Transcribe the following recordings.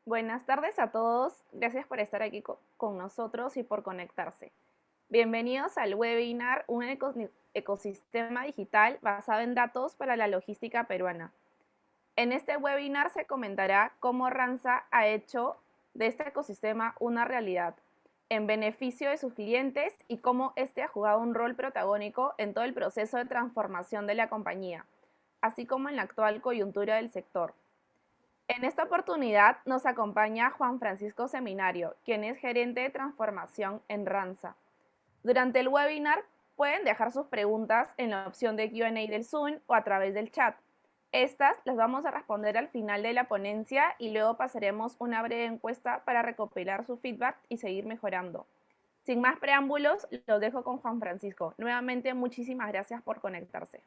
Buenas tardes a todos. Gracias por estar aquí con nosotros y por conectarse. Bienvenidos al webinar Un ecosistema digital basado en datos para la logística peruana. En este webinar se comentará cómo Ranza ha hecho de este ecosistema una realidad en beneficio de sus clientes y cómo este ha jugado un rol protagónico en todo el proceso de transformación de la compañía, así como en la actual coyuntura del sector. En esta oportunidad nos acompaña Juan Francisco Seminario, quien es gerente de transformación en Ranza. Durante el webinar pueden dejar sus preguntas en la opción de Q&A del Zoom o a través del chat. Estas las vamos a responder al final de la ponencia y luego pasaremos una breve encuesta para recopilar su feedback y seguir mejorando. Sin más preámbulos, los dejo con Juan Francisco. Nuevamente, muchísimas gracias por conectarse.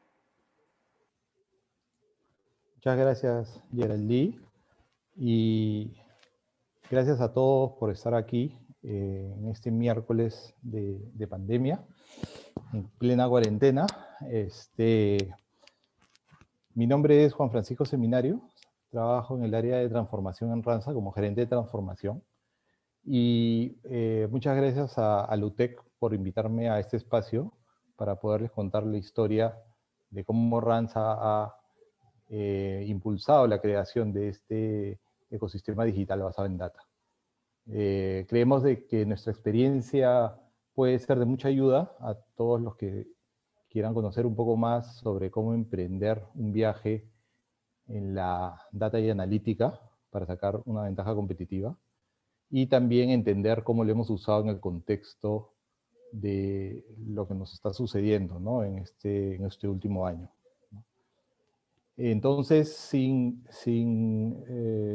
Muchas gracias, Geraldine, y gracias a todos por estar aquí en este miércoles de pandemia, en plena cuarentena. Mi nombre es Juan Francisco Seminario, trabajo en el área de transformación en Ranza como gerente de transformación, y muchas gracias a Lutec por invitarme a este espacio para poderles contar la historia de cómo Ranza ha impulsado la creación de este ecosistema digital basado en data. Creemos de que nuestra experiencia puede ser de mucha ayuda a todos los que quieran conocer un poco más sobre cómo emprender un viaje en la data y analítica para sacar una ventaja competitiva, y también entender cómo lo hemos usado en el contexto de lo que nos está sucediendo, ¿no? en este último año. Entonces, sin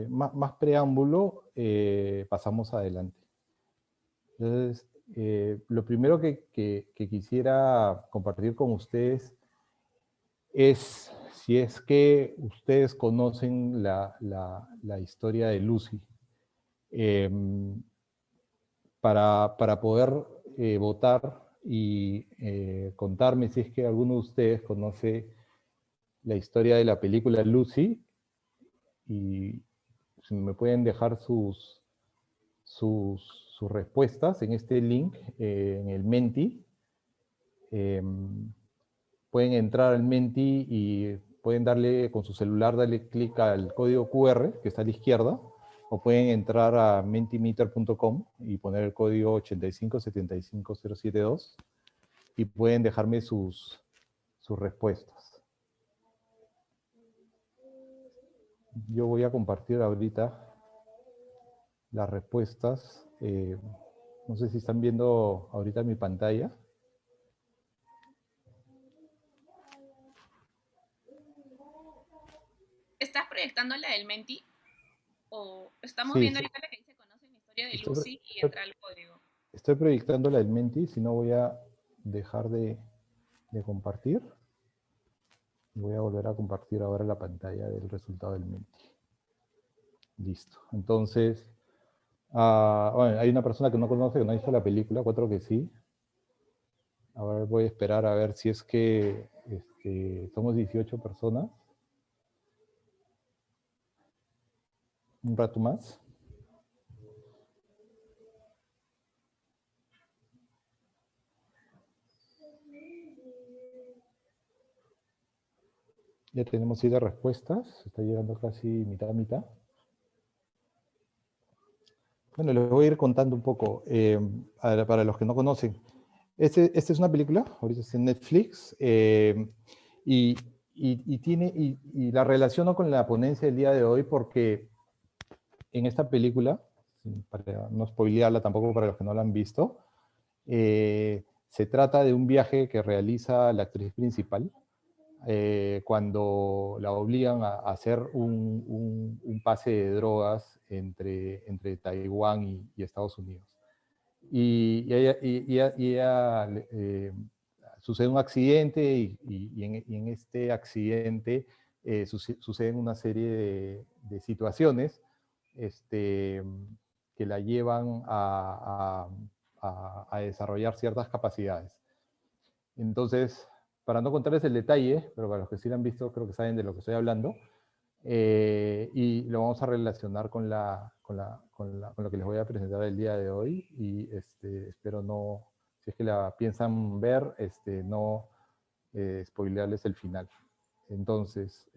más preámbulo, pasamos adelante. Entonces, lo primero que quisiera compartir con ustedes es si es que ustedes conocen la historia de Lucy. Para poder votar y contarme si es que alguno de ustedes conoce la historia de la película Lucy, y si me pueden dejar sus respuestas en este link, en el Menti. Pueden entrar al Menti y pueden darle con su celular, darle clic al código QR que está a la izquierda, o pueden entrar a mentimeter.com y poner el código 8575072 y pueden dejarme sus respuestas. Yo voy a compartir ahorita las respuestas. No sé si están viendo ahorita mi pantalla. ¿Estás proyectando la del Menti? ¿O estamos Sí, viendo ahorita la que dice conocen la historia de Lucy y entra el código? estoy proyectando la del Menti, si no voy a dejar de compartir. Voy a volver a compartir ahora la pantalla del resultado del Menti. Listo. Entonces, bueno, hay una persona que no conoce, que no ha visto la película, 4 que sí. Ahora voy a esperar a ver si es que somos 18 personas. Un rato más. Ya tenemos 7 respuestas. Está llegando casi mitad a mitad. Bueno, les voy a ir contando un poco, para los que no conocen. Esta es una película, ahorita está en Netflix, y la relaciono con la ponencia del día de hoy porque en esta película, para no spoilearla tampoco para los que no la han visto, se trata de un viaje que realiza la actriz principal cuando la obligan a hacer un pase de drogas entre Taiwán y Estados Unidos. Y ella sucede un accidente y en este accidente suceden una serie de situaciones que la llevan a desarrollar ciertas capacidades. Entonces, para no contarles el detalle, pero para los que sí lo han visto, creo que saben de lo que estoy hablando, y lo vamos a relacionar con lo que les voy a presentar el día de hoy, y espero no, si es que la piensan ver, no spoilearles el final. Entonces,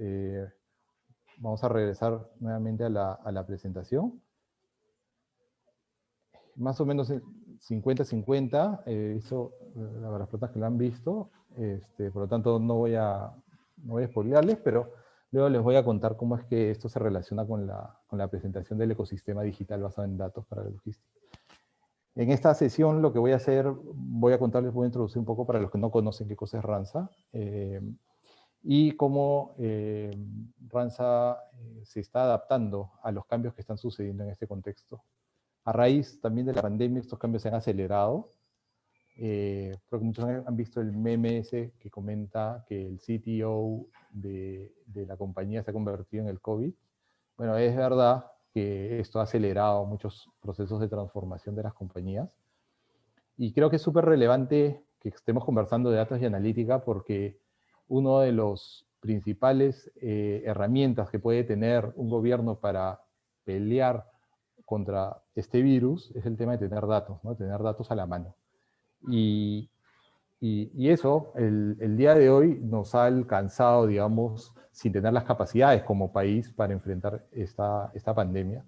vamos a regresar nuevamente a la presentación. Más o menos 50-50, eso las personas que lo han visto, por lo tanto no voy a spoilearles, pero luego les voy a contar cómo es que esto se relaciona con la presentación del ecosistema digital basado en datos para la logística. En esta sesión lo que voy a hacer, voy a contarles, voy a introducir un poco para los que no conocen qué cosa es Ransa, y cómo Ransa se está adaptando a los cambios que están sucediendo en este contexto. A raíz también de la pandemia, estos cambios se han acelerado. Creo que muchos han visto el meme ese que comenta que el CTO de la compañía se ha convertido en el COVID. Bueno, es verdad que esto ha acelerado muchos procesos de transformación de las compañías. Y creo que es súper relevante que estemos conversando de datos y analítica, porque uno de los principales herramientas que puede tener un gobierno para pelear contra este virus es el tema de tener datos, ¿no? Tener datos a la mano. Y eso, el día de hoy, nos ha alcanzado, digamos, sin tener las capacidades como país para enfrentar esta pandemia.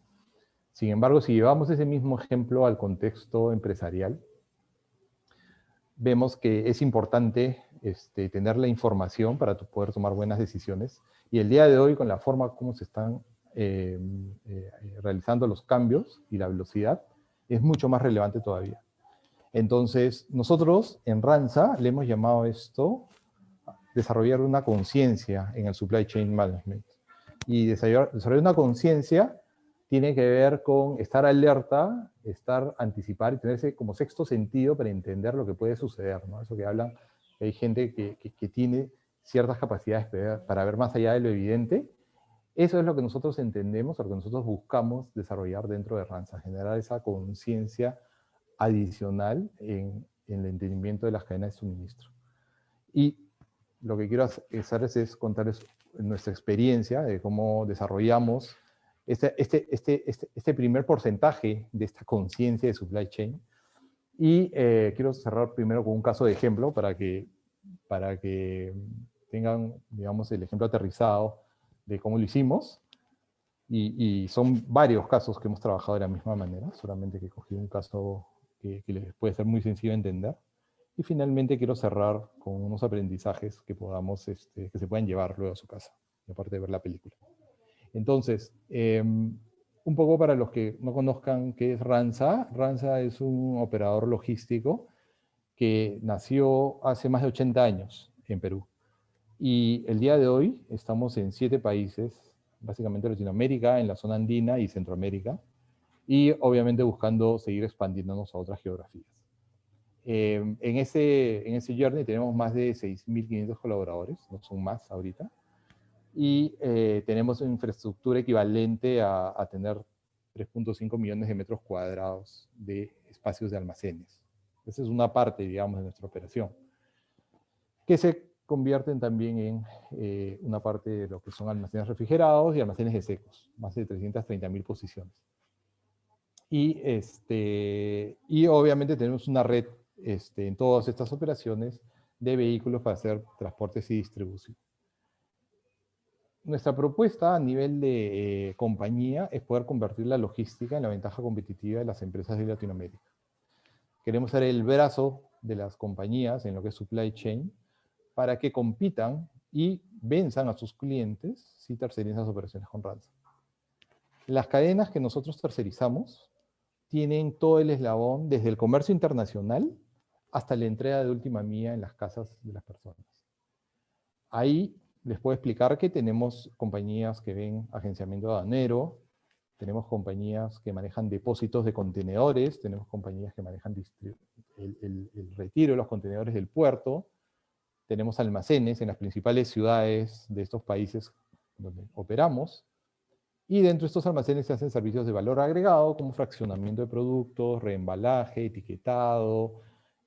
Sin embargo, si llevamos ese mismo ejemplo al contexto empresarial, vemos que es importante tener la información para poder tomar buenas decisiones. Y el día de hoy, con la forma como se están realizando los cambios y la velocidad, es mucho más relevante todavía. Entonces, nosotros en Ransa le hemos llamado esto desarrollar una conciencia en el supply chain management. Y desarrollar una conciencia tiene que ver con estar alerta, anticipar y tenerse como sexto sentido para entender lo que puede suceder, ¿no? Eso que hablan, que hay gente que tiene ciertas capacidades para ver más allá de lo evidente. Eso es lo que nosotros entendemos, o lo que nosotros buscamos desarrollar dentro de Ransa, generar esa conciencia adicional en el entendimiento de las cadenas de suministro. Y lo que quiero hacer es contarles nuestra experiencia de cómo desarrollamos este primer porcentaje de esta conciencia de supply chain. Y quiero cerrar primero con un caso de ejemplo para que tengan, digamos, el ejemplo aterrizado de cómo lo hicimos. Y son varios casos que hemos trabajado de la misma manera, solamente que cogí un caso que les puede ser muy sencillo de entender. Y finalmente quiero cerrar con unos aprendizajes que podamos, que se puedan llevar luego a su casa, aparte de ver la película. Entonces, un poco para los que no conozcan qué es Ransa. Ransa es un operador logístico que nació hace más de 80 años en Perú. Y el día de hoy estamos en 7 países, básicamente Latinoamérica, en la zona andina y Centroamérica, y obviamente buscando seguir expandiéndonos a otras geografías. En ese journey tenemos más de 6.500 colaboradores, no son más ahorita, y tenemos una infraestructura equivalente a tener 3.5 millones de metros cuadrados de espacios de almacenes. Esa es una parte, digamos, de nuestra operación, que se convierten también en una parte de lo que son almacenes refrigerados y almacenes de secos, más de 330.000 posiciones. Y obviamente tenemos una red en todas estas operaciones de vehículos para hacer transportes y distribución. Nuestra propuesta a nivel de compañía es poder convertir la logística en la ventaja competitiva de las empresas de Latinoamérica. Queremos ser el brazo de las compañías en lo que es supply chain para que compitan y venzan a sus clientes si tercerizan sus operaciones con Ransa. Las cadenas que nosotros tercerizamos tienen todo el eslabón desde el comercio internacional hasta la entrega de última milla en las casas de las personas. Ahí les puedo explicar que tenemos compañías que ven agenciamiento aduanero, tenemos compañías que manejan depósitos de contenedores, tenemos compañías que manejan el retiro de los contenedores del puerto, tenemos almacenes en las principales ciudades de estos países donde operamos, y dentro de estos almacenes se hacen servicios de valor agregado como fraccionamiento de productos, reembalaje, etiquetado,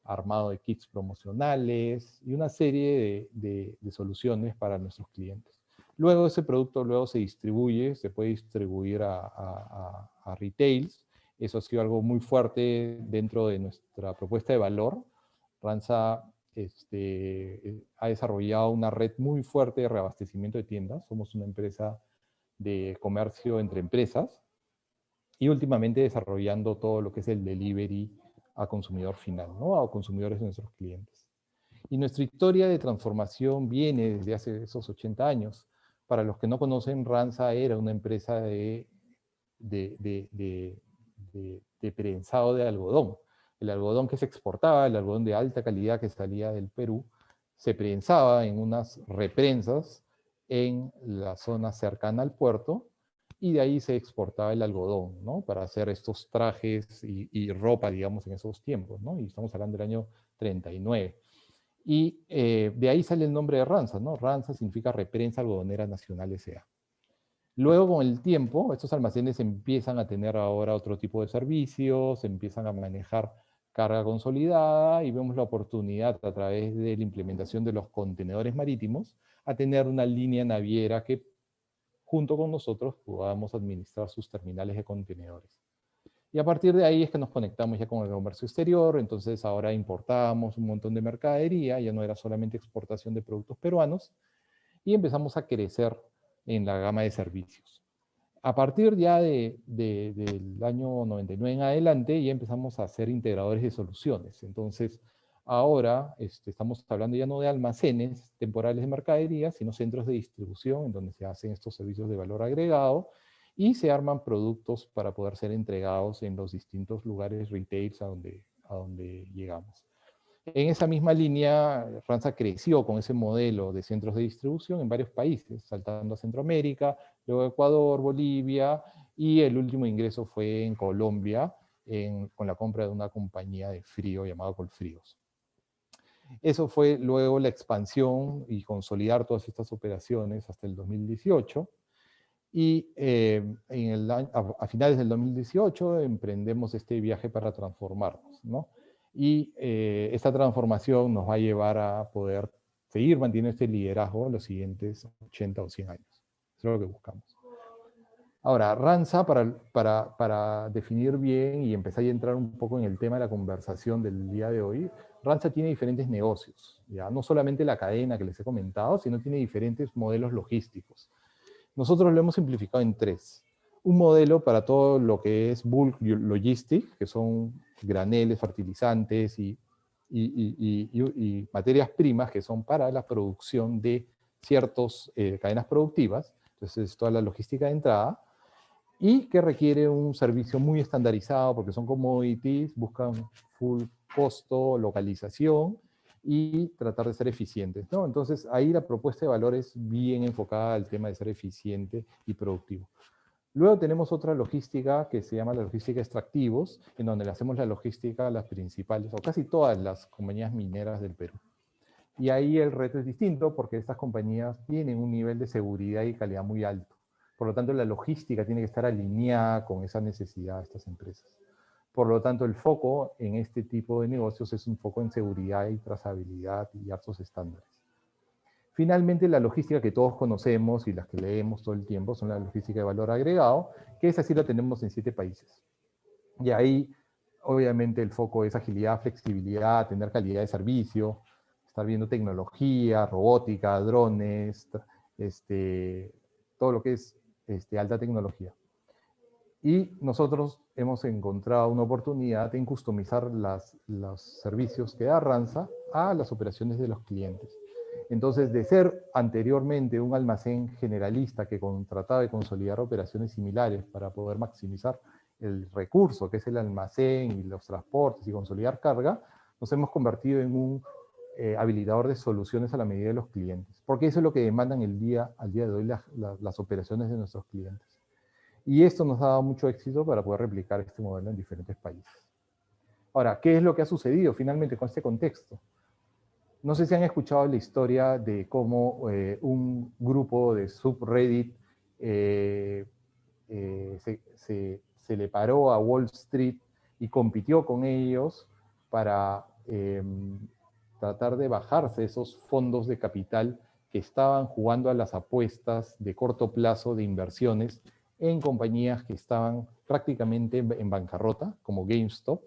armado de kits promocionales y una serie de soluciones para nuestros clientes. Luego ese producto luego se distribuye, se puede distribuir a retails. Eso ha sido algo muy fuerte dentro de nuestra propuesta de valor. Ranza ha desarrollado una red muy fuerte de reabastecimiento de tiendas. Somos una empresa de comercio entre empresas y últimamente desarrollando todo lo que es el delivery a consumidor final, ¿no? A consumidores de nuestros clientes. Y nuestra historia de transformación viene desde hace esos 80 años. Para los que no conocen, Ranza era una empresa de prensado de algodón. El algodón que se exportaba, el algodón de alta calidad que salía del Perú, se prensaba en unas reprensas en la zona cercana al puerto y de ahí se exportaba el algodón, ¿no? Para hacer estos trajes y ropa, digamos, en esos tiempos, ¿no? Y estamos hablando del año 39. Y de ahí sale el nombre de Ranza, ¿no? Ranza significa Reprensa Algodonera Nacional S.A. Luego, con el tiempo, estos almacenes empiezan a tener ahora otro tipo de servicios, empiezan a manejar carga consolidada y vemos la oportunidad a través de la implementación de los contenedores marítimos a tener una línea naviera que junto con nosotros podamos administrar sus terminales de contenedores. Y a partir de ahí es que nos conectamos ya con el comercio exterior, entonces ahora importamos un montón de mercadería, ya no era solamente exportación de productos peruanos, y empezamos a crecer en la gama de servicios. A partir ya del año 99 en adelante, ya empezamos a ser integradores de soluciones. Entonces, ahora estamos hablando ya no de almacenes temporales de mercadería, sino centros de distribución en donde se hacen estos servicios de valor agregado y se arman productos para poder ser entregados en los distintos lugares retails a donde llegamos. En esa misma línea, Ranza creció con ese modelo de centros de distribución en varios países, saltando a Centroamérica, luego Ecuador, Bolivia, y el último ingreso fue en Colombia, con la compra de una compañía de frío llamada Colfríos. Eso fue luego la expansión y consolidar todas estas operaciones hasta el 2018. Y a finales del 2018 emprendemos este viaje para transformarnos, ¿no? Y esta transformación nos va a llevar a poder seguir manteniendo este liderazgo en los siguientes 80 o 100 años. Eso es lo que buscamos. Ahora, Ranza, para definir bien y empezar a entrar un poco en el tema de la conversación del día de hoy, Ranza tiene diferentes negocios, ¿ya? No solamente la cadena que les he comentado, sino tiene diferentes modelos logísticos. Nosotros lo hemos simplificado en tres. Un modelo para todo lo que es bulk logistics, que son graneles, fertilizantes y materias primas que son para la producción de ciertas cadenas productivas. Entonces, es toda la logística de entrada y que requiere un servicio muy estandarizado porque son commodities, buscan full costo, localización y tratar de ser eficientes, ¿no? Entonces, ahí la propuesta de valor es bien enfocada al tema de ser eficiente y productivo. Luego tenemos otra logística que se llama la logística extractivos, en donde le hacemos la logística a las principales, o casi todas las compañías mineras del Perú. Y ahí el reto es distinto porque estas compañías tienen un nivel de seguridad y calidad muy alto. Por lo tanto, la logística tiene que estar alineada con esa necesidad de estas empresas. Por lo tanto, el foco en este tipo de negocios es un foco en seguridad y trazabilidad y altos estándares. Finalmente, la logística que todos conocemos y las que leemos todo el tiempo son la logística de valor agregado, que esa sí la tenemos en 7 países. Y ahí, obviamente, el foco es agilidad, flexibilidad, tener calidad de servicio, estar viendo tecnología, robótica, drones, todo lo que es alta tecnología. Y nosotros hemos encontrado una oportunidad en customizar los servicios que da Ranza a las operaciones de los clientes. Entonces, de ser anteriormente un almacén generalista que trataba de consolidar operaciones similares para poder maximizar el recurso, que es el almacén y los transportes y consolidar carga, nos hemos convertido en un habilitador de soluciones a la medida de los clientes. Porque eso es lo que demandan al día de hoy las operaciones de nuestros clientes. Y esto nos ha dado mucho éxito para poder replicar este modelo en diferentes países. Ahora, ¿qué es lo que ha sucedido finalmente con este contexto? No sé si han escuchado la historia de cómo un grupo de subreddit se le paró a Wall Street y compitió con ellos para tratar de bajarse esos fondos de capital que estaban jugando a las apuestas de corto plazo de inversiones en compañías que estaban prácticamente en bancarrota, como GameStop.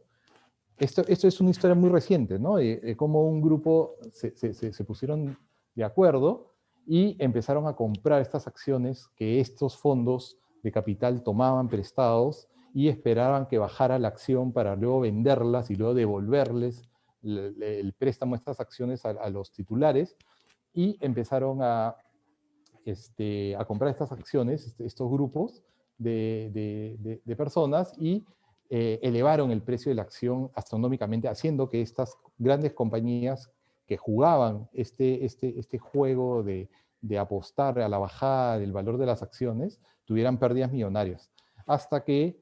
Esto es una historia muy reciente, ¿no? Cómo un grupo se pusieron de acuerdo y empezaron a comprar estas acciones que estos fondos de capital tomaban prestados y esperaban que bajara la acción para luego venderlas y luego devolverles el préstamo de estas acciones a los titulares, y empezaron a comprar estas acciones, estos grupos de personas, y elevaron el precio de la acción astronómicamente, haciendo que estas grandes compañías que jugaban este juego de apostar a la bajada del valor de las acciones tuvieran pérdidas millonarias, hasta que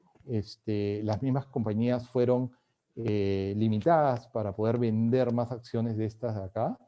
las mismas compañías fueron limitadas para poder vender más acciones de estas de acá,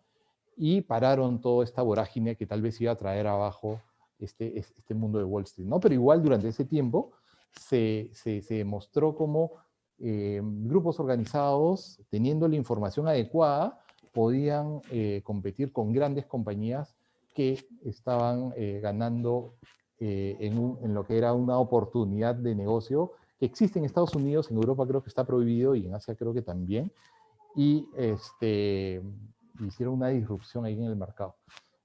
y pararon toda esta vorágine que tal vez iba a traer abajo este mundo de Wall Street, ¿no? Pero igual durante ese tiempo se demostró cómo grupos organizados, teniendo la información adecuada, podían competir con grandes compañías que estaban ganando en lo que era una oportunidad de negocio que existe en Estados Unidos, en Europa creo que está prohibido y en Asia creo que también, y hicieron una disrupción ahí en el mercado.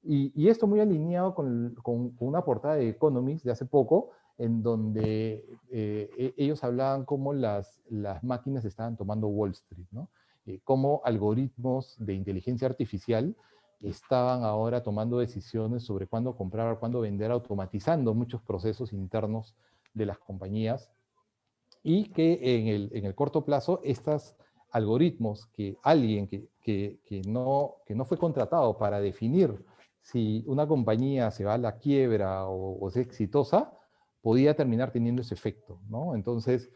Y esto muy alineado con una portada de Economist de hace poco, en donde ellos hablaban cómo las máquinas estaban tomando Wall Street, ¿no? Cómo algoritmos de inteligencia artificial estaban ahora tomando decisiones sobre cuándo comprar, cuándo vender, automatizando muchos procesos internos de las compañías, y que en el corto plazo estos algoritmos, que alguien que no fue contratado para definir si una compañía se va a la quiebra o es exitosa, podía terminar teniendo ese efecto, ¿no? Entonces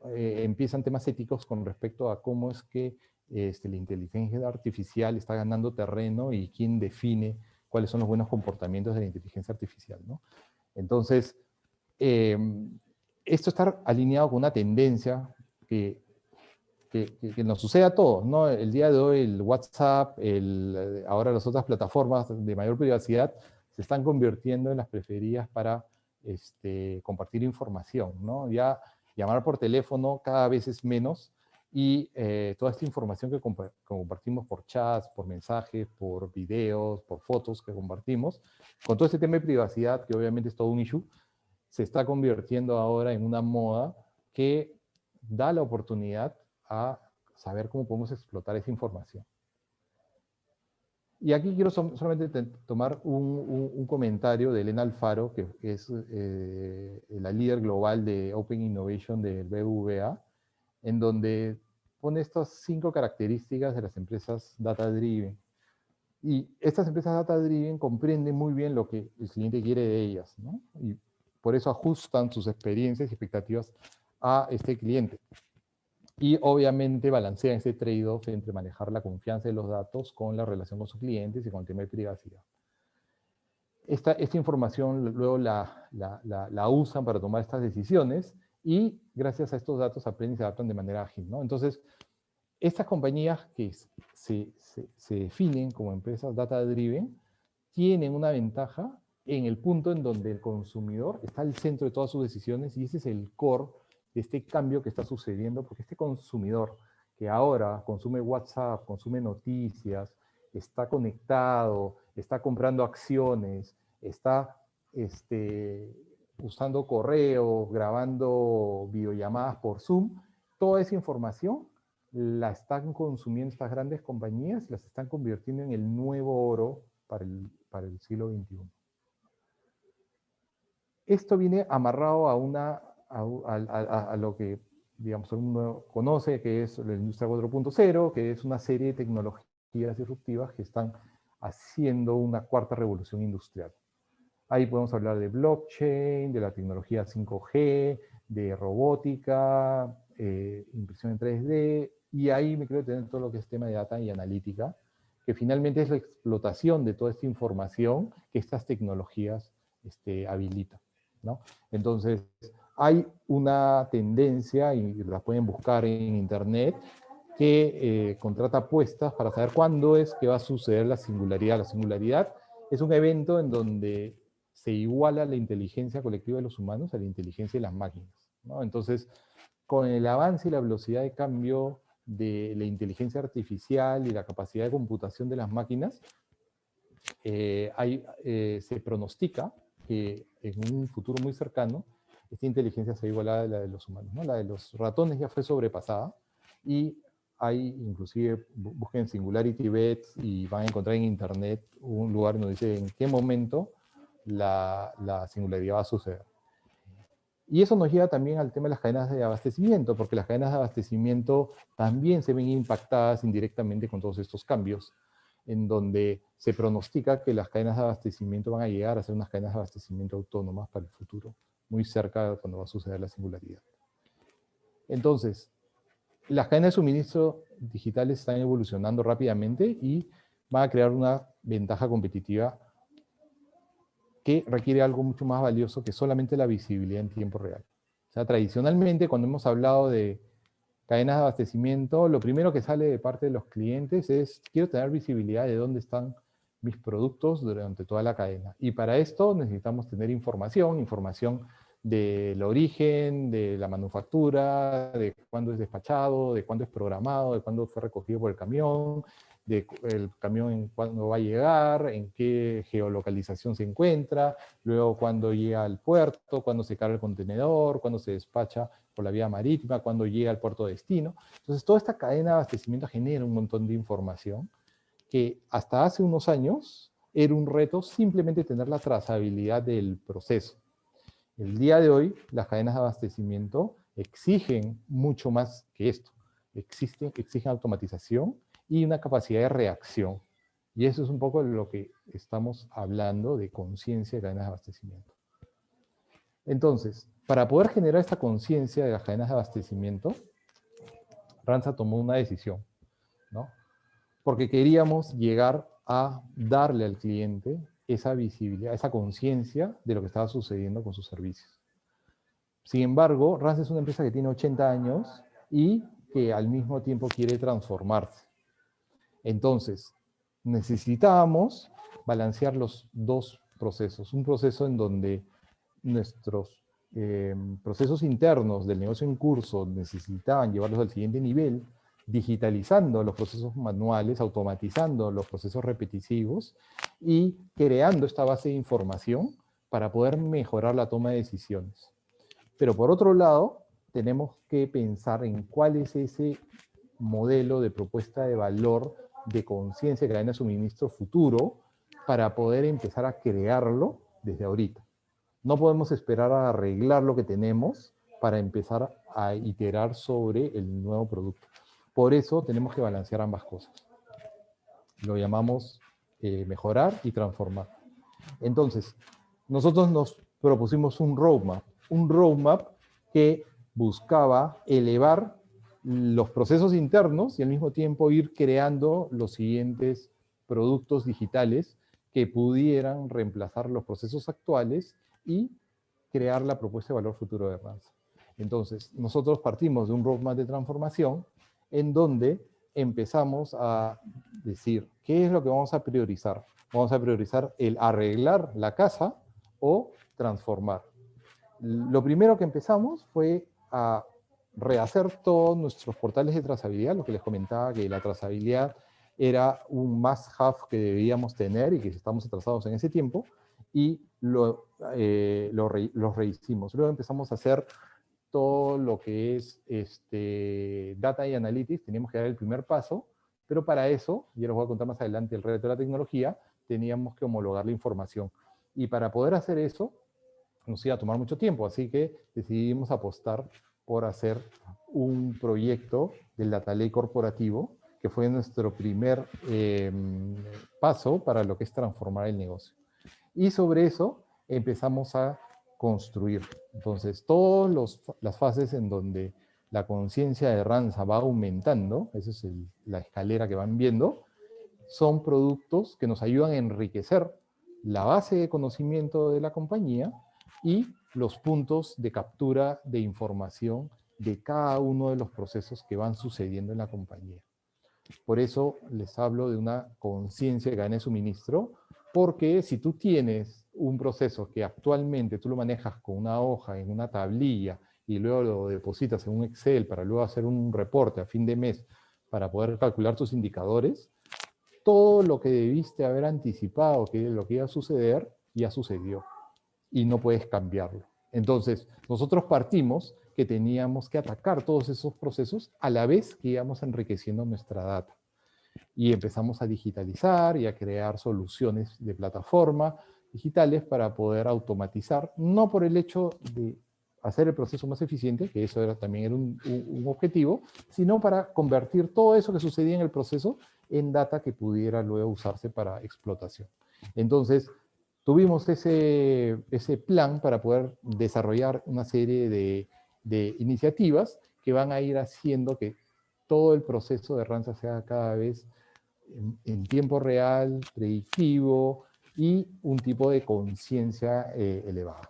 empiezan temas éticos con respecto a cómo es que la inteligencia artificial está ganando terreno y quién define cuáles son los buenos comportamientos de la inteligencia artificial, ¿no? Entonces, esto está alineado con una tendencia que nos sucede a todos, ¿no? El día de hoy el WhatsApp, ahora las otras plataformas de mayor privacidad se están convirtiendo en las preferidas para compartir información, ¿no? Ya llamar por teléfono cada vez es menos, y toda esta información que compartimos por chats, por mensajes, por videos, por fotos que compartimos, con todo este tema de privacidad, que obviamente es todo un issue, se está convirtiendo ahora en una moda que da la oportunidad a saber cómo podemos explotar esa información. Y aquí quiero solamente tomar un comentario de Elena Alfaro, que es la líder global de Open Innovation del BBVA, en donde pone estas 5 características de las empresas data-driven. Y estas empresas data-driven comprenden muy bien lo que el cliente quiere de ellas, ¿no? Y por eso ajustan sus experiencias y expectativas a este cliente. Y obviamente balancean ese trade-off entre manejar la confianza de los datos con la relación con sus clientes y con el tema de privacidad. Esta información luego la usan para tomar estas decisiones, y gracias a estos datos aprenden y se adaptan de manera ágil, ¿no? Entonces, estas compañías que se definen como empresas data-driven tienen una ventaja en el punto en donde el consumidor está al centro de todas sus decisiones, y ese es el core de este cambio que está sucediendo, porque este consumidor que ahora consume WhatsApp, consume noticias, está conectado, está comprando acciones, está usando correo, grabando videollamadas por Zoom, toda esa información la están consumiendo estas grandes compañías y las están convirtiendo en el nuevo oro para el siglo XXI. Esto viene amarrado a lo que, digamos, uno conoce, que es la industria 4.0, que es una serie de tecnologías disruptivas que están haciendo una cuarta revolución industrial. Ahí podemos hablar de blockchain, de la tecnología 5G, de robótica, impresión en 3D, y ahí me quiero detener todo lo que es tema de data y analítica, que finalmente es la explotación de toda esta información que estas tecnologías habilitan, ¿no? Entonces, hay una tendencia, y la pueden buscar en internet, que contrata apuestas para saber cuándo es que va a suceder la singularidad. La singularidad es un evento en donde se iguala la inteligencia colectiva de los humanos a la inteligencia de las máquinas, ¿no? Entonces, con el avance y la velocidad de cambio de la inteligencia artificial y la capacidad de computación de las máquinas, se pronostica que en un futuro muy cercano esta inteligencia se igualada a la de los humanos, ¿no? La de los ratones ya fue sobrepasada y hay inclusive, busquen Singularity Bets y van a encontrar en internet un lugar donde dice en qué momento la singularidad va a suceder. Y eso nos lleva también al tema de las cadenas de abastecimiento, porque las cadenas de abastecimiento también se ven impactadas indirectamente con todos estos cambios, en donde se pronostica que las cadenas de abastecimiento van a llegar a ser unas cadenas de abastecimiento autónomas para el futuro, muy cerca de cuando va a suceder la singularidad. Entonces, las cadenas de suministro digitales están evolucionando rápidamente y van a crear una ventaja competitiva que requiere algo mucho más valioso que solamente la visibilidad en tiempo real. O sea, tradicionalmente, cuando hemos hablado de cadenas de abastecimiento, lo primero que sale de parte de los clientes es, quiero tener visibilidad de dónde están mis productos durante toda la cadena. Y para esto necesitamos tener información del origen, de la manufactura, de cuándo es despachado, de cuándo es programado, de cuándo fue recogido por el camión, de el camión en cuándo va a llegar, en qué geolocalización se encuentra, luego cuándo llega al puerto, cuándo se carga el contenedor, cuándo se despacha por la vía marítima, cuándo llega al puerto de destino. Entonces, toda esta cadena de abastecimiento genera un montón de información que hasta hace unos años era un reto simplemente tener la trazabilidad del proceso. El día de hoy, las cadenas de abastecimiento exigen mucho más que esto. Exigen automatización y una capacidad de reacción. Y eso es un poco lo que estamos hablando de conciencia de cadenas de abastecimiento. Entonces, para poder generar esta conciencia de las cadenas de abastecimiento, Ranza tomó una decisión, ¿no? Porque queríamos llegar a darle al cliente esa visibilidad, esa conciencia de lo que estaba sucediendo con sus servicios. Sin embargo, Ranza es una empresa que tiene 80 años y que al mismo tiempo quiere transformarse. Entonces, necesitábamos balancear los dos procesos. Un proceso en donde nuestros procesos internos del negocio en curso necesitaban llevarlos al siguiente nivel, digitalizando los procesos manuales, automatizando los procesos repetitivos y creando esta base de información para poder mejorar la toma de decisiones. Pero por otro lado, tenemos que pensar en cuál es ese modelo de propuesta de valor de conciencia de cadena de suministro futuro para poder empezar a crearlo desde ahorita. No podemos esperar a arreglar lo que tenemos para empezar a iterar sobre el nuevo producto. Por eso tenemos que balancear ambas cosas. Lo llamamos mejorar y transformar. Entonces, nosotros nos propusimos un roadmap que buscaba elevar los procesos internos y al mismo tiempo ir creando los siguientes productos digitales que pudieran reemplazar los procesos actuales y crear la propuesta de valor futuro de Ranza. Entonces, nosotros partimos de un roadmap de transformación en donde empezamos a decir, ¿qué es lo que vamos a priorizar? Vamos a priorizar el arreglar la casa o transformar. Lo primero que empezamos fue a rehacer todos nuestros portales de trazabilidad, lo que les comentaba, que la trazabilidad era un must-have que debíamos tener y que estamos atrasados en ese tiempo, y los rehicimos. Luego empezamos a hacer todo lo que es data y analytics, teníamos que dar el primer paso, pero para eso, ya les voy a contar más adelante el reto de la tecnología, teníamos que homologar la información. Y para poder hacer eso, nos iba a tomar mucho tiempo, así que decidimos apostar por hacer un proyecto del Data Lake corporativo, que fue nuestro primer paso para lo que es transformar el negocio. Y sobre eso empezamos a construir. Entonces, todas las fases en donde la conciencia de Ranza va aumentando, esa es la escalera que van viendo, son productos que nos ayudan a enriquecer la base de conocimiento de la compañía y los puntos de captura de información de cada uno de los procesos que van sucediendo en la compañía. Por eso les hablo de una conciencia de cadena de suministro, Porque si tú tienes un proceso que actualmente tú lo manejas con una hoja, en una tablilla, y luego lo depositas en un Excel para luego hacer un reporte a fin de mes para poder calcular tus indicadores, todo lo que debiste haber anticipado, que lo que iba a suceder, ya sucedió y no puedes cambiarlo. Entonces, nosotros partimos que teníamos que atacar todos esos procesos a la vez que íbamos enriqueciendo nuestra data. Y empezamos a digitalizar y a crear soluciones de plataforma digitales para poder automatizar, no por el hecho de hacer el proceso más eficiente, que eso también era un objetivo, sino para convertir todo eso que sucedía en el proceso en data que pudiera luego usarse para explotación. Entonces, tuvimos ese plan para poder desarrollar una serie de iniciativas que van a ir haciendo que todo el proceso de Ranza sea cada vez en tiempo real, predictivo y un tipo de conciencia elevada.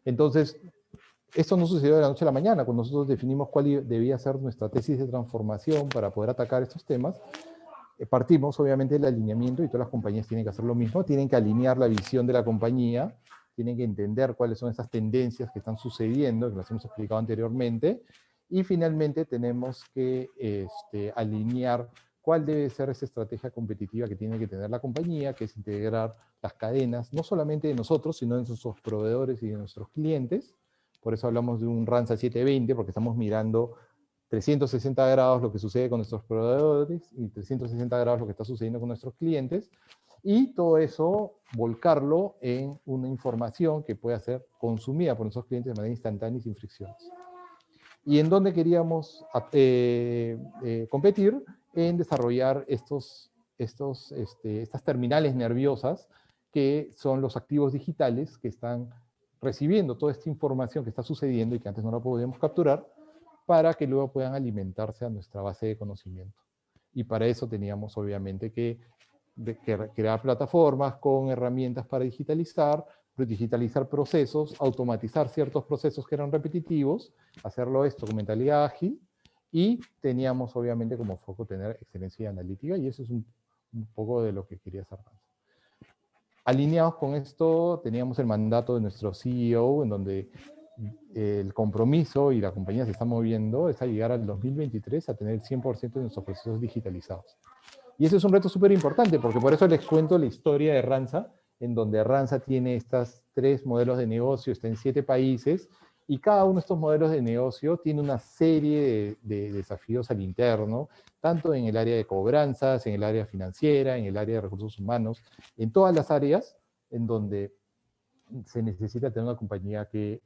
Entonces, esto no sucedió de la noche a la mañana. Cuando nosotros definimos cuál debía ser nuestra tesis de transformación para poder atacar estos temas, partimos obviamente del alineamiento, y todas las compañías tienen que hacer lo mismo, tienen que alinear la visión de la compañía, tienen que entender cuáles son esas tendencias que están sucediendo, que las hemos explicado anteriormente, y finalmente tenemos que alinear cuál debe ser esa estrategia competitiva que tiene que tener la compañía, que es integrar las cadenas, no solamente de nosotros, sino de nuestros proveedores y de nuestros clientes. Por eso hablamos de un RANZA 720, porque estamos mirando 360 grados lo que sucede con nuestros proveedores y 360 grados lo que está sucediendo con nuestros clientes, y todo eso volcarlo en una información que pueda ser consumida por nuestros clientes de manera instantánea y sin fricciones. ¿Y en dónde queríamos competir? En desarrollar estas terminales nerviosas, que son los activos digitales que están recibiendo toda esta información que está sucediendo y que antes no la podíamos capturar, para que luego puedan alimentarse a nuestra base de conocimiento. Y para eso teníamos obviamente que crear plataformas con herramientas para digitalizar procesos, automatizar ciertos procesos que eran repetitivos, hacerlo esto con mentalidad ágil, y teníamos obviamente como foco tener excelencia analítica, y eso es un poco de lo que quería hacer. Alineados con esto, teníamos el mandato de nuestro CEO, en donde el compromiso, y la compañía se está moviendo, es a llegar al 2023 a tener el 100% de nuestros procesos digitalizados. Y ese es un reto súper importante, porque por eso les cuento la historia de Ranza, en donde Ranza tiene estas 3 modelos de negocio, está en 7 países, y cada uno de estos modelos de negocio tiene una serie de desafíos al interno, tanto en el área de cobranzas, en el área financiera, en el área de recursos humanos, en todas las áreas en donde se necesita tener una compañía que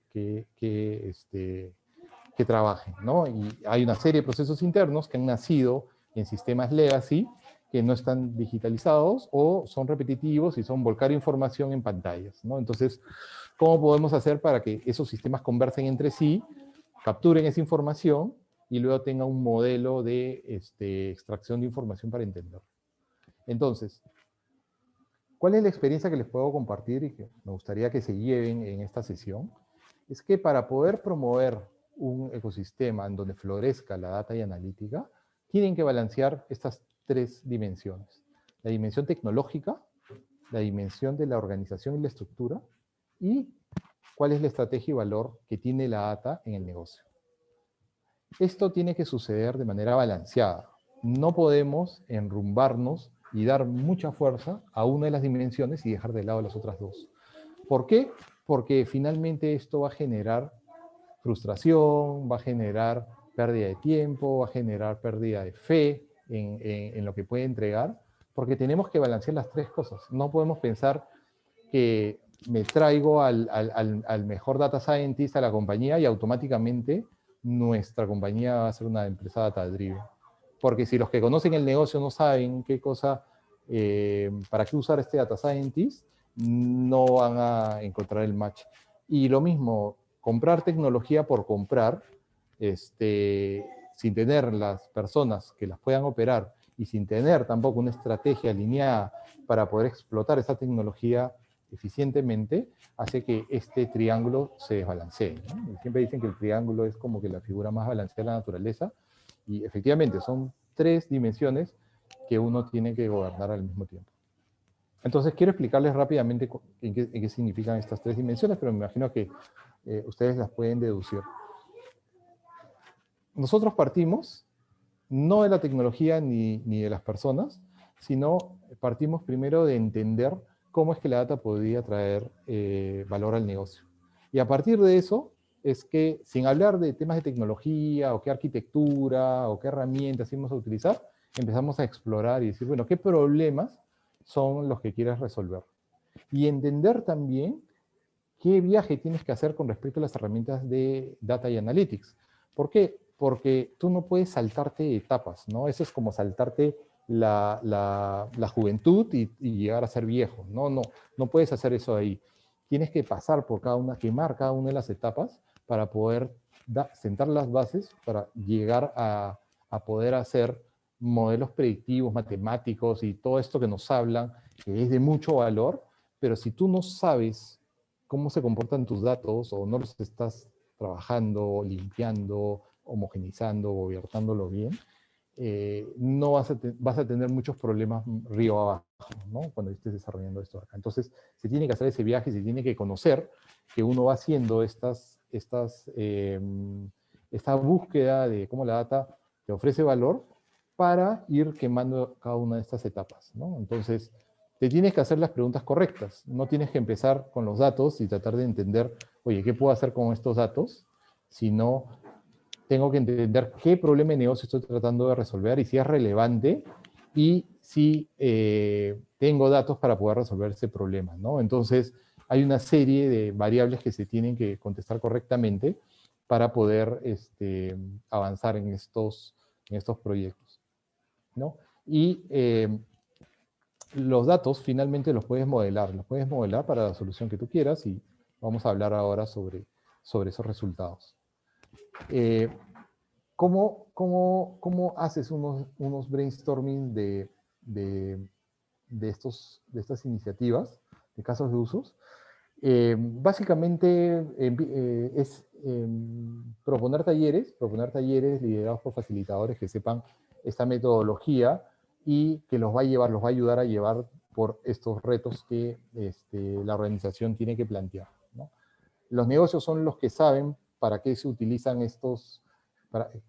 trabaje, ¿no? Y hay una serie de procesos internos que han nacido en sistemas legacy, que no están digitalizados o son repetitivos y son volcar información en pantallas, ¿no? Entonces, ¿cómo podemos hacer para que esos sistemas conversen entre sí, capturen esa información y luego tengan un modelo de extracción de información para entender? Entonces, ¿cuál es la experiencia que les puedo compartir y que me gustaría que se lleven en esta sesión? Es que para poder promover un ecosistema en donde florezca la data y analítica, tienen que balancear estas 3 dimensiones. La dimensión tecnológica, la dimensión de la organización y la estructura, y cuál es la estrategia y valor que tiene la data en el negocio. Esto tiene que suceder de manera balanceada. No podemos enrumbarnos y dar mucha fuerza a una de las dimensiones y dejar de lado las otras 2. ¿Por qué? Porque finalmente esto va a generar frustración, va a generar pérdida de tiempo, va a generar pérdida de fe en lo que puede entregar, porque tenemos que balancear las 3 cosas. No podemos pensar que me traigo al mejor data scientist a la compañía y automáticamente nuestra compañía va a ser una empresa data driven. Porque si los que conocen el negocio no saben qué cosa, para qué usar este data scientist, no van a encontrar el match. Y lo mismo, comprar tecnología por comprar, sin tener las personas que las puedan operar y sin tener tampoco una estrategia alineada para poder explotar esa tecnología eficientemente, hace que este triángulo se desbalancee, ¿no? Y siempre dicen que el triángulo es como que la figura más balanceada de la naturaleza, y efectivamente son 3 dimensiones que uno tiene que gobernar al mismo tiempo. Entonces, quiero explicarles rápidamente en qué significan estas tres dimensiones, pero me imagino que ustedes las pueden deducir. Nosotros partimos no de la tecnología ni de las personas, sino partimos primero de entender cómo es que la data podría traer valor al negocio. Y a partir de eso es que, sin hablar de temas de tecnología, o qué arquitectura, o qué herramientas íbamos a utilizar, empezamos a explorar y decir, bueno, ¿qué problemas son los que quieres resolver? Y entender también qué viaje tienes que hacer con respecto a las herramientas de Data y Analytics. ¿Por qué? Porque tú no puedes saltarte etapas, ¿no? Eso es como saltarte la juventud y llegar a ser viejo. No puedes hacer eso ahí. Tienes que pasar por cada una, quemar cada una de las etapas para poder sentar las bases para llegar a poder hacer modelos predictivos, matemáticos y todo esto que nos hablan, que es de mucho valor, pero si tú no sabes cómo se comportan tus datos o no los estás trabajando, limpiando, homogenizando, gobiernándolo bien, no vas a tener muchos problemas río abajo, ¿no? Cuando estés desarrollando esto acá. Entonces, se tiene que hacer ese viaje, se tiene que conocer que uno va haciendo esta búsqueda de cómo la data te ofrece valor para ir quemando cada una de estas etapas, ¿no? Entonces, te tienes que hacer las preguntas correctas. No tienes que empezar con los datos y tratar de entender, oye, ¿qué puedo hacer con estos datos? Sino, tengo que entender qué problema de negocio estoy tratando de resolver y si es relevante y si tengo datos para poder resolver ese problema, ¿no? Entonces, hay una serie de variables que se tienen que contestar correctamente para poder avanzar en estos proyectos, ¿no? Y los datos finalmente los puedes modelar para la solución que tú quieras y vamos a hablar ahora sobre esos resultados. ¿Cómo haces unos brainstorming de estas iniciativas, de casos de usos? Básicamente es proponer talleres liderados por facilitadores que sepan esta metodología y que los va a ayudar a llevar por estos retos que la organización tiene que plantear, ¿no? Los negocios son los que saben para qué se utilizan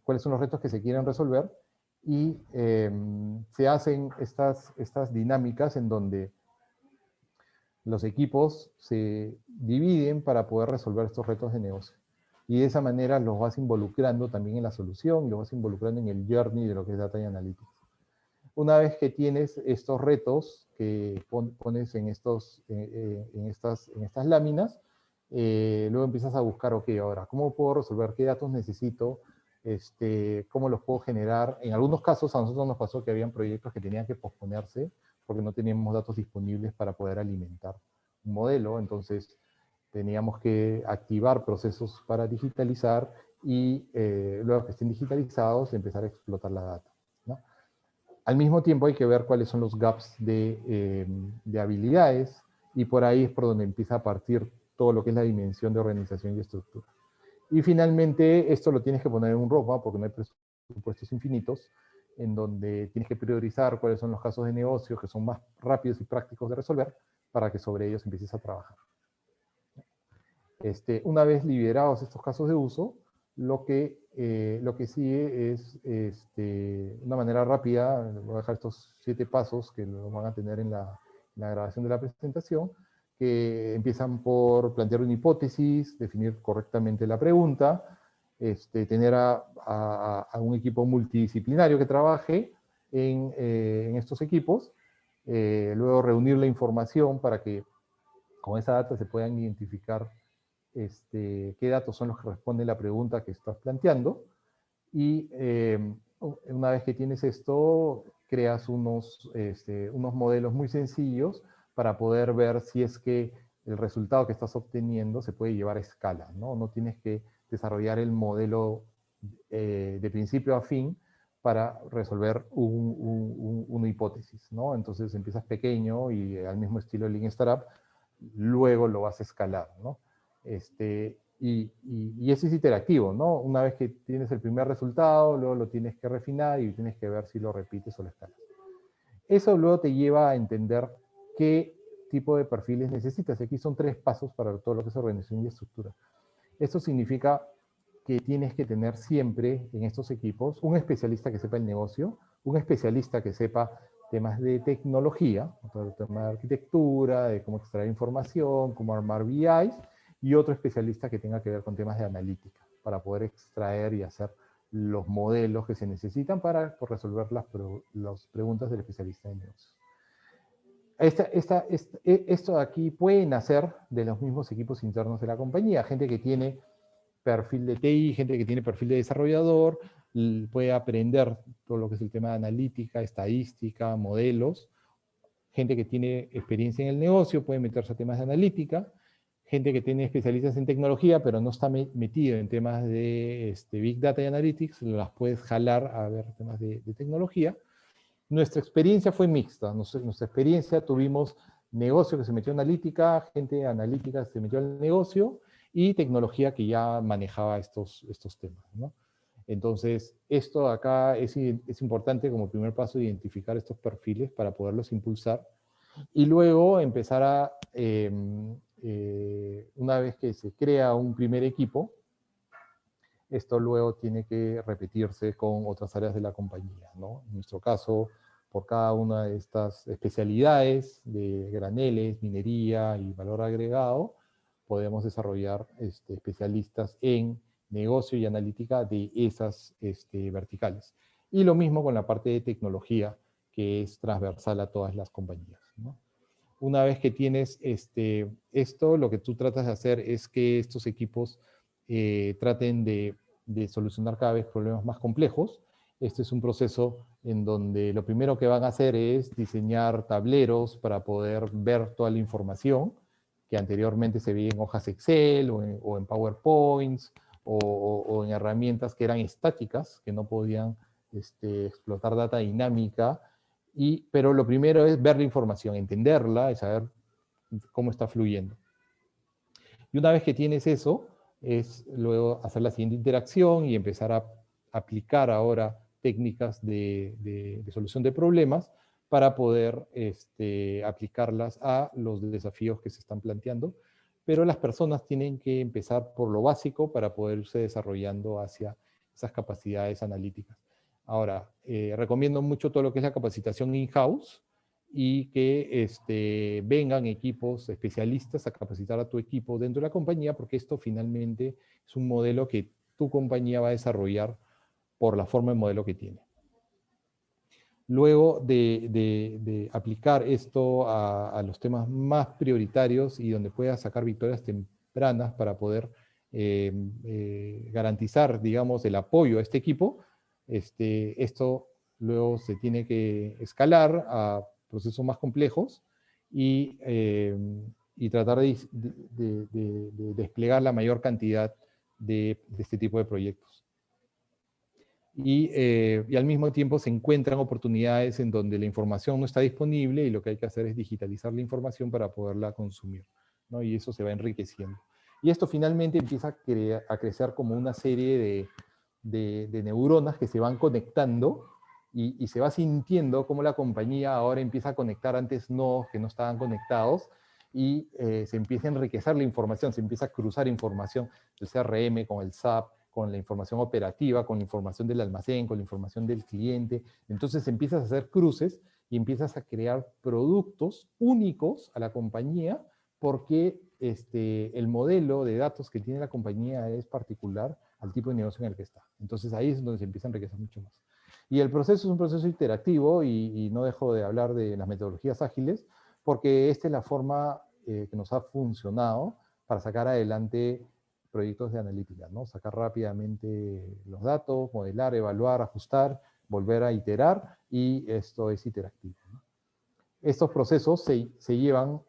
cuáles son los retos que se quieren resolver y se hacen estas dinámicas en donde los equipos se dividen para poder resolver estos retos de negocio. Y de esa manera los vas involucrando también en la solución y los vas involucrando en el journey de lo que es Data y Analytics. Una vez que tienes estos retos que pones en estas láminas, luego empiezas a buscar, ok, ahora, ¿cómo puedo resolver? ¿Qué datos necesito? ¿Cómo los puedo generar? En algunos casos a nosotros nos pasó que habían proyectos que tenían que posponerse porque no teníamos datos disponibles para poder alimentar un modelo, entonces teníamos que activar procesos para digitalizar y luego que estén digitalizados empezar a explotar la data, ¿no? Al mismo tiempo hay que ver cuáles son los gaps de habilidades y por ahí es por donde empieza a partir todo lo que es la dimensión de organización y estructura. Y finalmente esto lo tienes que poner en un roadmap porque no hay presupuestos infinitos, en donde tienes que priorizar cuáles son los casos de negocio que son más rápidos y prácticos de resolver para que sobre ellos empieces a trabajar. Una vez liberados estos casos de uso, lo que sigue es una manera rápida, voy a dejar estos 7 pasos que lo van a tener en la grabación de la presentación, que empiezan por plantear una hipótesis, definir correctamente la pregunta, tener a un equipo multidisciplinario que trabaje en estos equipos, luego reunir la información para que con esa data se puedan identificar qué datos son los que responden la pregunta que estás planteando. Y una vez que tienes esto, creas unos modelos muy sencillos para poder ver si es que el resultado que estás obteniendo se puede llevar a escala, ¿no? No tienes que desarrollar el modelo de principio a fin para resolver una hipótesis, ¿no? Entonces empiezas pequeño y al mismo estilo Lean Startup, luego lo vas a escalar, ¿no? Y eso es interactivo, ¿no? Una vez que tienes el primer resultado, luego lo tienes que refinar y tienes que ver si lo repites o lo escalas. Eso luego te lleva a entender qué tipo de perfiles necesitas. Aquí son 3 pasos para todo lo que es organización y estructura. Esto significa que tienes que tener siempre en estos equipos un especialista que sepa el negocio, un especialista que sepa temas de tecnología, otro tema de arquitectura, de cómo extraer información, cómo armar BIs, y otro especialista que tenga que ver con temas de analítica, para poder extraer y hacer los modelos que se necesitan para resolver las preguntas del especialista de negocios. Esto de aquí puede nacer de los mismos equipos internos de la compañía, gente que tiene perfil de TI, gente que tiene perfil de desarrollador, puede aprender todo lo que es el tema de analítica, estadística, modelos, gente que tiene experiencia en el negocio puede meterse a temas de analítica, gente que tiene especialistas en tecnología, pero no está metido en temas de Big Data y Analytics, las puedes jalar a ver temas de tecnología. Nuestra experiencia fue mixta. Nuestra experiencia tuvimos negocio que se metió en analítica, gente analítica que se metió al negocio y tecnología que ya manejaba estos temas, ¿no? Entonces, esto acá es importante como primer paso identificar estos perfiles para poderlos impulsar y luego empezar a, una vez que se crea un primer equipo, esto luego tiene que repetirse con otras áreas de la compañía, ¿no? En nuestro caso, por cada una de estas especialidades de graneles, minería y valor agregado, podemos desarrollar especialistas en negocio y analítica de esas verticales. Y lo mismo con la parte de tecnología, que es transversal a todas las compañías, ¿no? Una vez que tienes esto, lo que tú tratas de hacer es que estos equipos traten de solucionar cada vez problemas más complejos. Este es un proceso en donde lo primero que van a hacer es diseñar tableros para poder ver toda la información que anteriormente se veía en hojas Excel o en PowerPoints o en herramientas que eran estáticas, que no podían explotar data dinámica. Pero lo primero es ver la información, entenderla y saber cómo está fluyendo. Y una vez que tienes eso, es luego hacer la siguiente interacción y empezar a aplicar ahora técnicas de solución de problemas para poder aplicarlas a los desafíos que se están planteando. Pero las personas tienen que empezar por lo básico para poder irse desarrollando hacia esas capacidades analíticas. Ahora, recomiendo mucho todo lo que es la capacitación in-house y que vengan equipos especialistas a capacitar a tu equipo dentro de la compañía, porque esto finalmente es un modelo que tu compañía va a desarrollar por la forma de modelo que tiene. Luego de aplicar esto a los temas más prioritarios y donde puedas sacar victorias tempranas para poder garantizar, digamos, el apoyo a este equipo, esto luego se tiene que escalar a procesos más complejos y tratar de desplegar la mayor cantidad de este tipo de proyectos. Y al mismo tiempo se encuentran oportunidades en donde la información no está disponible y lo que hay que hacer es digitalizar la información para poderla consumir, ¿no? Y eso se va enriqueciendo. Y esto finalmente empieza a crecer como una serie de neuronas que se van conectando y se va sintiendo como la compañía ahora empieza a conectar antes nodos que no estaban conectados y se empieza a enriquecer la información, se empieza a cruzar información del CRM con el SAP, con la información operativa, con la información del almacén, con la información del cliente. Entonces empiezas a hacer cruces y empiezas a crear productos únicos a la compañía porque el modelo de datos que tiene la compañía es particular al tipo de negocio en el que está. Entonces ahí es donde se empieza a enriquecer mucho más. Y el proceso es un proceso interactivo y no dejo de hablar de las metodologías ágiles porque esta es la forma que nos ha funcionado para sacar adelante proyectos de analítica, ¿no? Sacar rápidamente los datos, modelar, evaluar, ajustar, volver a iterar y esto es interactivo, ¿no? Estos procesos se llevan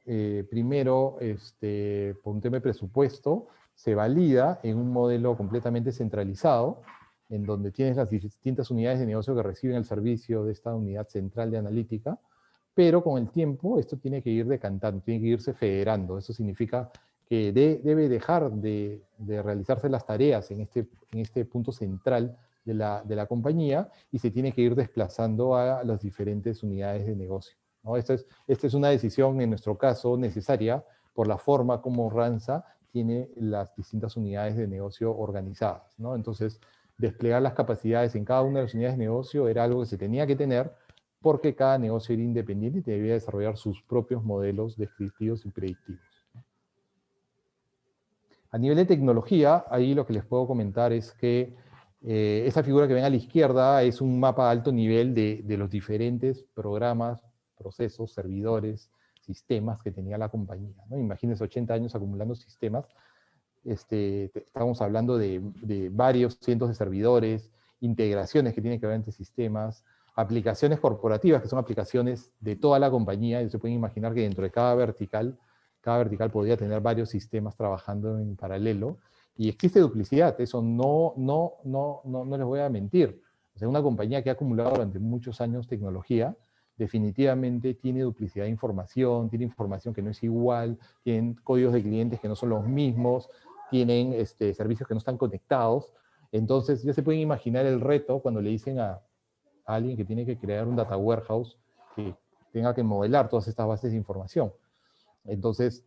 primero por un tema de presupuesto, se valida en un modelo completamente centralizado, en donde tienes las distintas unidades de negocio que reciben el servicio de esta unidad central de analítica, pero con el tiempo esto tiene que ir decantando, tiene que irse federando. Eso significa que debe dejar de realizarse las tareas en este punto central de la compañía y se tiene que ir desplazando a las diferentes unidades de negocio, ¿no? Esta es una decisión, en nuestro caso, necesaria por la forma como Ranza tiene las distintas unidades de negocio organizadas, ¿no? Entonces, desplegar las capacidades en cada una de las unidades de negocio era algo que se tenía que tener porque cada negocio era independiente y debía desarrollar sus propios modelos descriptivos y predictivos. A nivel de tecnología, ahí lo que les puedo comentar es que esa figura que ven a la izquierda es un mapa de alto nivel de los diferentes programas, procesos, servidores, sistemas que tenía la compañía, ¿no? Imagínense 80 años acumulando sistemas. Estamos hablando de varios cientos de servidores, integraciones que tienen que ver entre sistemas, aplicaciones corporativas, que son aplicaciones de toda la compañía, y se pueden imaginar que dentro de cada vertical podría tener varios sistemas trabajando en paralelo, y existe duplicidad, eso no les voy a mentir. O sea, una compañía que ha acumulado durante muchos años tecnología, definitivamente tiene duplicidad de información, tiene información que no es igual, tienen códigos de clientes que no son los mismos, tienen servicios que no están conectados. Entonces, ya se pueden imaginar el reto cuando le dicen a alguien que tiene que crear un data warehouse que tenga que modelar todas estas bases de información. Entonces,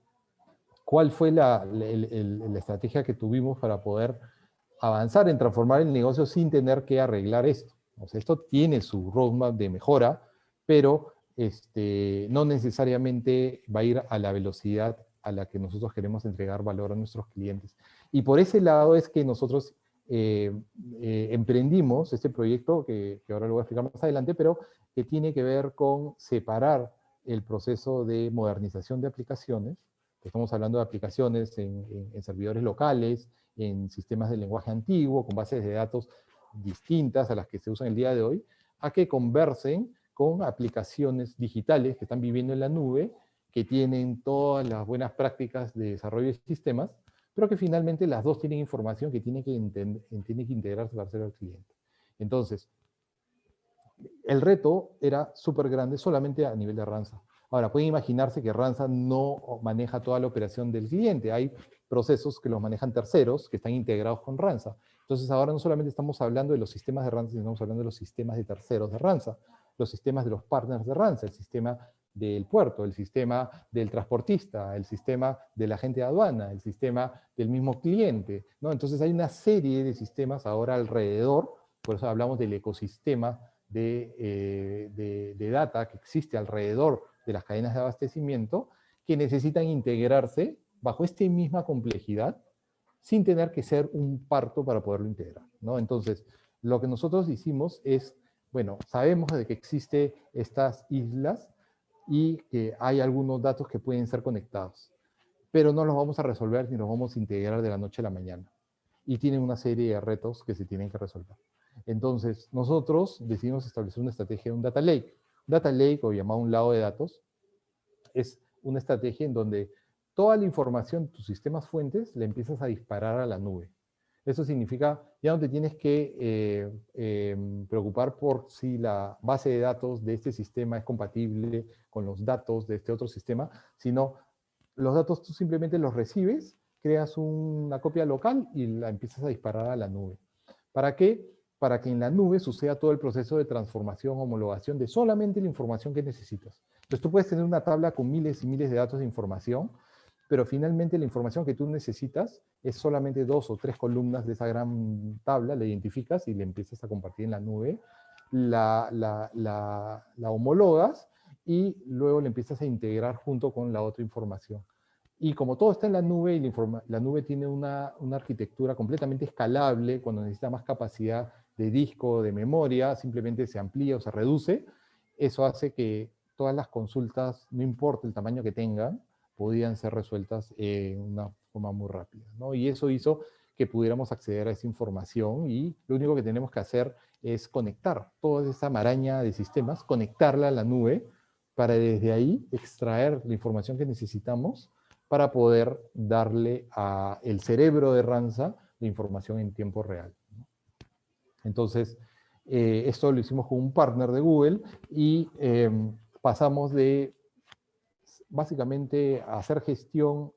¿cuál fue la estrategia que tuvimos para poder avanzar en transformar el negocio sin tener que arreglar esto? O sea, esto tiene su roadmap de mejora, pero no necesariamente va a ir a la velocidad a la que nosotros queremos entregar valor a nuestros clientes. Y por ese lado es que nosotros emprendimos este proyecto, que ahora lo voy a explicar más adelante, pero que tiene que ver con separar el proceso de modernización de aplicaciones. Estamos hablando de aplicaciones en servidores locales, en sistemas de lenguaje antiguo, con bases de datos distintas a las que se usan el día de hoy, a que conversen con aplicaciones digitales que están viviendo en la nube, que tienen todas las buenas prácticas de desarrollo de sistemas, pero que finalmente las dos tienen información que tiene que integrarse para hacer al cliente. Entonces, el reto era súper grande solamente a nivel de Ranza. Ahora, pueden imaginarse que Ranza no maneja toda la operación del cliente. Hay procesos que los manejan terceros que están integrados con Ranza. Entonces, ahora no solamente estamos hablando de los sistemas de Ranza, sino estamos hablando de los sistemas de terceros de Ranza, los sistemas de los partners de Ranza, el sistema del puerto, el sistema del transportista, el sistema del agente de aduana, el sistema del mismo cliente, ¿no? Entonces, hay una serie de sistemas ahora alrededor, por eso hablamos del ecosistema de data que existe alrededor de las cadenas de abastecimiento, que necesitan integrarse bajo esta misma complejidad, sin tener que ser un parto para poderlo integrar, ¿no? Entonces, lo que nosotros hicimos es, bueno, sabemos de que existen estas islas y que hay algunos datos que pueden ser conectados, pero no los vamos a resolver ni los vamos a integrar de la noche a la mañana. Y tienen una serie de retos que se tienen que resolver. Entonces, nosotros decidimos establecer una estrategia de un data lake. Data lake, o llamado un lago de datos, es una estrategia en donde toda la información de tus sistemas fuentes la empiezas a disparar a la nube. Eso significa, ya no te tienes que preocupar por si la base de datos de este sistema es compatible con los datos de este otro sistema, sino los datos tú simplemente los recibes, creas una copia local y la empiezas a disparar a la nube. ¿Para qué? Para que en la nube suceda todo el proceso de transformación, homologación de solamente la información que necesitas. Entonces tú puedes tener una tabla con miles y miles de datos de información, pero finalmente la información que tú necesitas es solamente 2 o 3 columnas de esa gran tabla, la identificas y la empiezas a compartir en la nube, la homologas y luego la empiezas a integrar junto con la otra información. Y como todo está en la nube, y la nube tiene una arquitectura completamente escalable, cuando necesita más capacidad de disco, de memoria, simplemente se amplía o se reduce, eso hace que todas las consultas, no importa el tamaño que tengan, podían ser resueltas en una forma muy rápida, ¿no? Y eso hizo que pudiéramos acceder a esa información y lo único que tenemos que hacer es conectar toda esa maraña de sistemas, conectarla a la nube para desde ahí extraer la información que necesitamos para poder darle al cerebro de Ranza la información en tiempo real. Entonces, esto lo hicimos con un partner de Google y pasamos de básicamente hacer gestión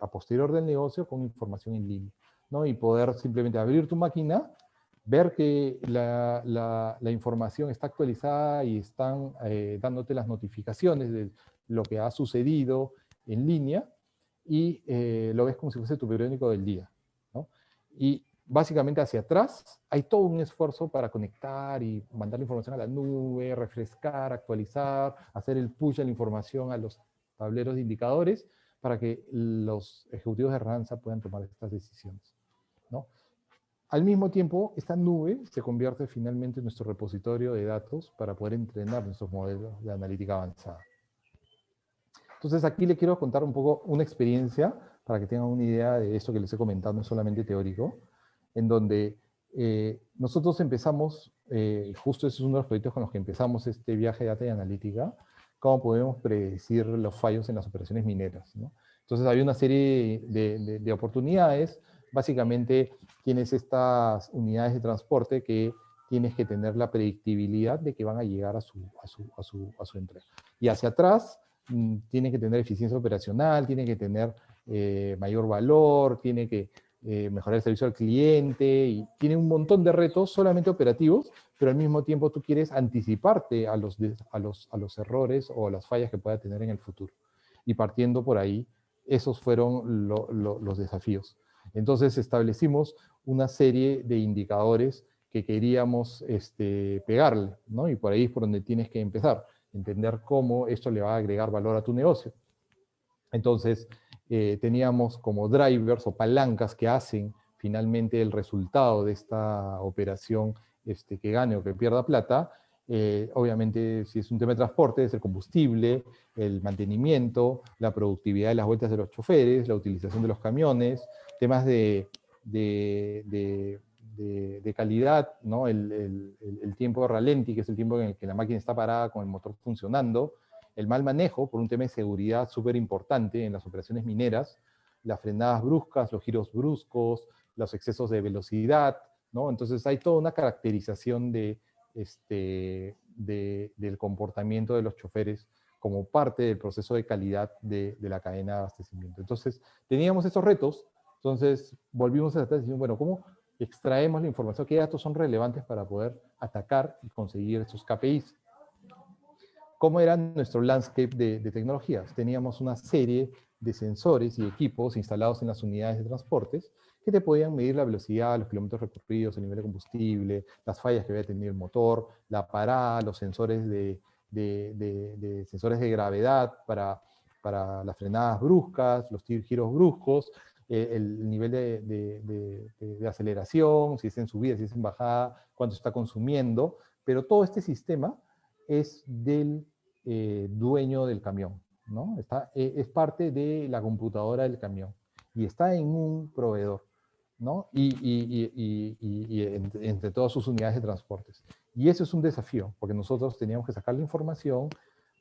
a posterior del negocio con información en línea, ¿no? Y poder simplemente abrir tu máquina, ver que la información está actualizada y están dándote las notificaciones de lo que ha sucedido en línea, y lo ves como si fuese tu periódico del día, ¿no? Y básicamente hacia atrás hay todo un esfuerzo para conectar y mandar la información a la nube, refrescar, actualizar, hacer el push de la información a los tableros de indicadores para que los ejecutivos de Ransa puedan tomar estas decisiones, ¿no? Al mismo tiempo, esta nube se convierte finalmente en nuestro repositorio de datos para poder entrenar nuestros modelos de analítica avanzada. Entonces aquí le quiero contar un poco una experiencia para que tengan una idea de esto que les he comentado, no es solamente teórico, en donde nosotros empezamos, justo ese es uno de los proyectos con los que empezamos este viaje de data y analítica, cómo podemos predecir los fallos en las operaciones mineras, ¿no? Entonces había una serie de oportunidades. Básicamente tienes estas unidades de transporte que tienes que tener la predictibilidad de que van a llegar a su entrega. Y hacia atrás, tiene que tener eficiencia operacional, tiene que tener mayor valor, tiene que mejorar el servicio al cliente, y tiene un montón de retos solamente operativos, pero al mismo tiempo tú quieres anticiparte a los errores o a las fallas que pueda tener en el futuro. Y partiendo por ahí, esos fueron los desafíos. Entonces establecimos una serie de indicadores que queríamos pegarle, ¿no? Y por ahí es por donde tienes que empezar, entender cómo esto le va a agregar valor a tu negocio. Entonces, teníamos como drivers o palancas que hacen finalmente el resultado de esta operación, que gane o que pierda plata. Obviamente, si es un tema de transporte, es el combustible, el mantenimiento, la productividad de las vueltas de los choferes, la utilización de los camiones, temas de calidad, ¿no? El tiempo de ralenti, que es el tiempo en el que la máquina está parada con el motor funcionando, el mal manejo, por un tema de seguridad súper importante en las operaciones mineras, las frenadas bruscas, los giros bruscos, los excesos de velocidad, ¿no? Entonces hay toda una caracterización del comportamiento de los choferes como parte del proceso de calidad de la cadena de abastecimiento. Entonces, teníamos esos retos, entonces volvimos a tratar de decir, bueno, ¿cómo extraemos la información? ¿Qué datos son relevantes para poder atacar y conseguir estos KPIs? ¿Cómo era nuestro landscape de tecnologías? Teníamos una serie de sensores y equipos instalados en las unidades de transportes que te podían medir la velocidad, los kilómetros recorridos, el nivel de combustible, las fallas que había tenido el motor, la parada, los sensores sensores de gravedad para las frenadas bruscas, los giros bruscos, el nivel de aceleración, si es en subida, si es en bajada, cuánto está consumiendo, pero todo este sistema es del dueño del camión, ¿no? Es parte de la computadora del camión y está en un proveedor, ¿no? Entre todas sus unidades de transportes. Y eso es un desafío, porque nosotros teníamos que sacar la información,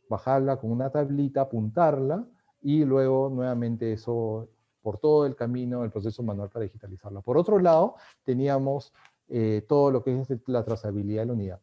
bajarla con una tablita, apuntarla, y luego nuevamente eso por todo el camino, el proceso manual para digitalizarla. Por otro lado, teníamos todo lo que es la trazabilidad de la unidad.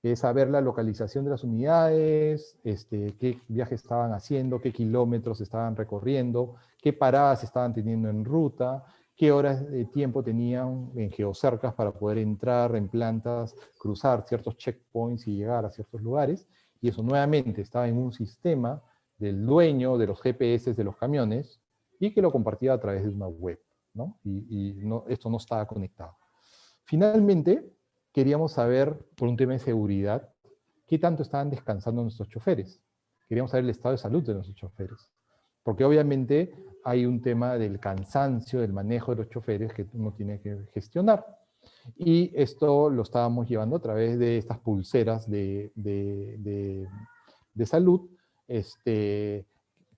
Es saber la localización de las unidades, qué viajes estaban haciendo, qué kilómetros estaban recorriendo, qué paradas estaban teniendo en ruta, qué horas de tiempo tenían en geocercas para poder entrar en plantas, cruzar ciertos checkpoints y llegar a ciertos lugares. Y eso nuevamente estaba en un sistema del dueño de los GPS de los camiones y que lo compartía a través de una web, ¿no? Esto no estaba conectado. Finalmente, queríamos saber, por un tema de seguridad, qué tanto estaban descansando nuestros choferes. Queríamos saber el estado de salud de nuestros choferes. Porque obviamente hay un tema del cansancio, del manejo de los choferes que uno tiene que gestionar. Y esto lo estábamos llevando a través de estas pulseras de salud,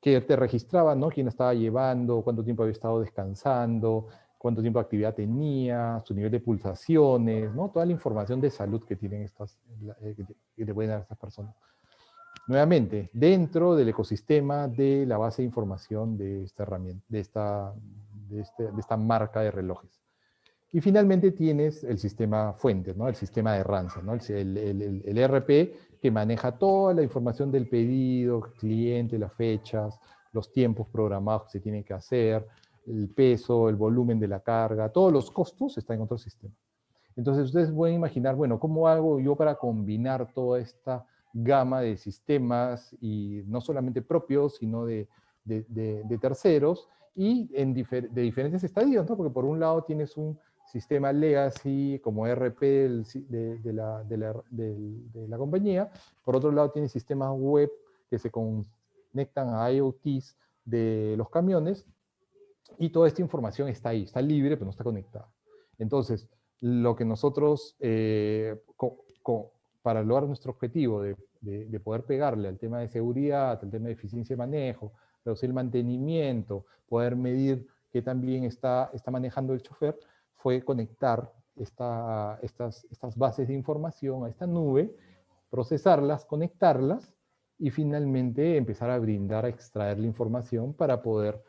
que te registraban, ¿no? Quién estaba llevando, cuánto tiempo había estado descansando, cuánto tiempo de actividad tenía, su nivel de pulsaciones, ¿no? Toda la información de salud que tienen que te pueden dar estas personas. Nuevamente, dentro del ecosistema de la base de información de esta herramienta, de esta marca de relojes. Y finalmente tienes el sistema fuente, ¿no? El sistema de Ransa, ¿no? El ERP que maneja toda la información del pedido, cliente, las fechas, los tiempos programados que se tienen que hacer, el peso, el volumen de la carga, todos los costos están en otro sistema. Entonces ustedes pueden imaginar, bueno, ¿cómo hago yo para combinar toda esta gama de sistemas, y no solamente propios, sino de terceros, y de diferentes estadios, ¿no? Porque por un lado tienes un sistema legacy como ERP de la compañía, por otro lado tienes sistemas web que se conectan a IoTs de los camiones, y toda esta información está ahí, está libre, pero no está conectada. Entonces, lo que nosotros, para lograr nuestro objetivo de poder pegarle al tema de seguridad, al tema de eficiencia de manejo, reducir el mantenimiento, poder medir qué tan bien está manejando el chofer, fue conectar estas bases de información a esta nube, procesarlas, conectarlas, y finalmente empezar a brindar, a extraer la información para poder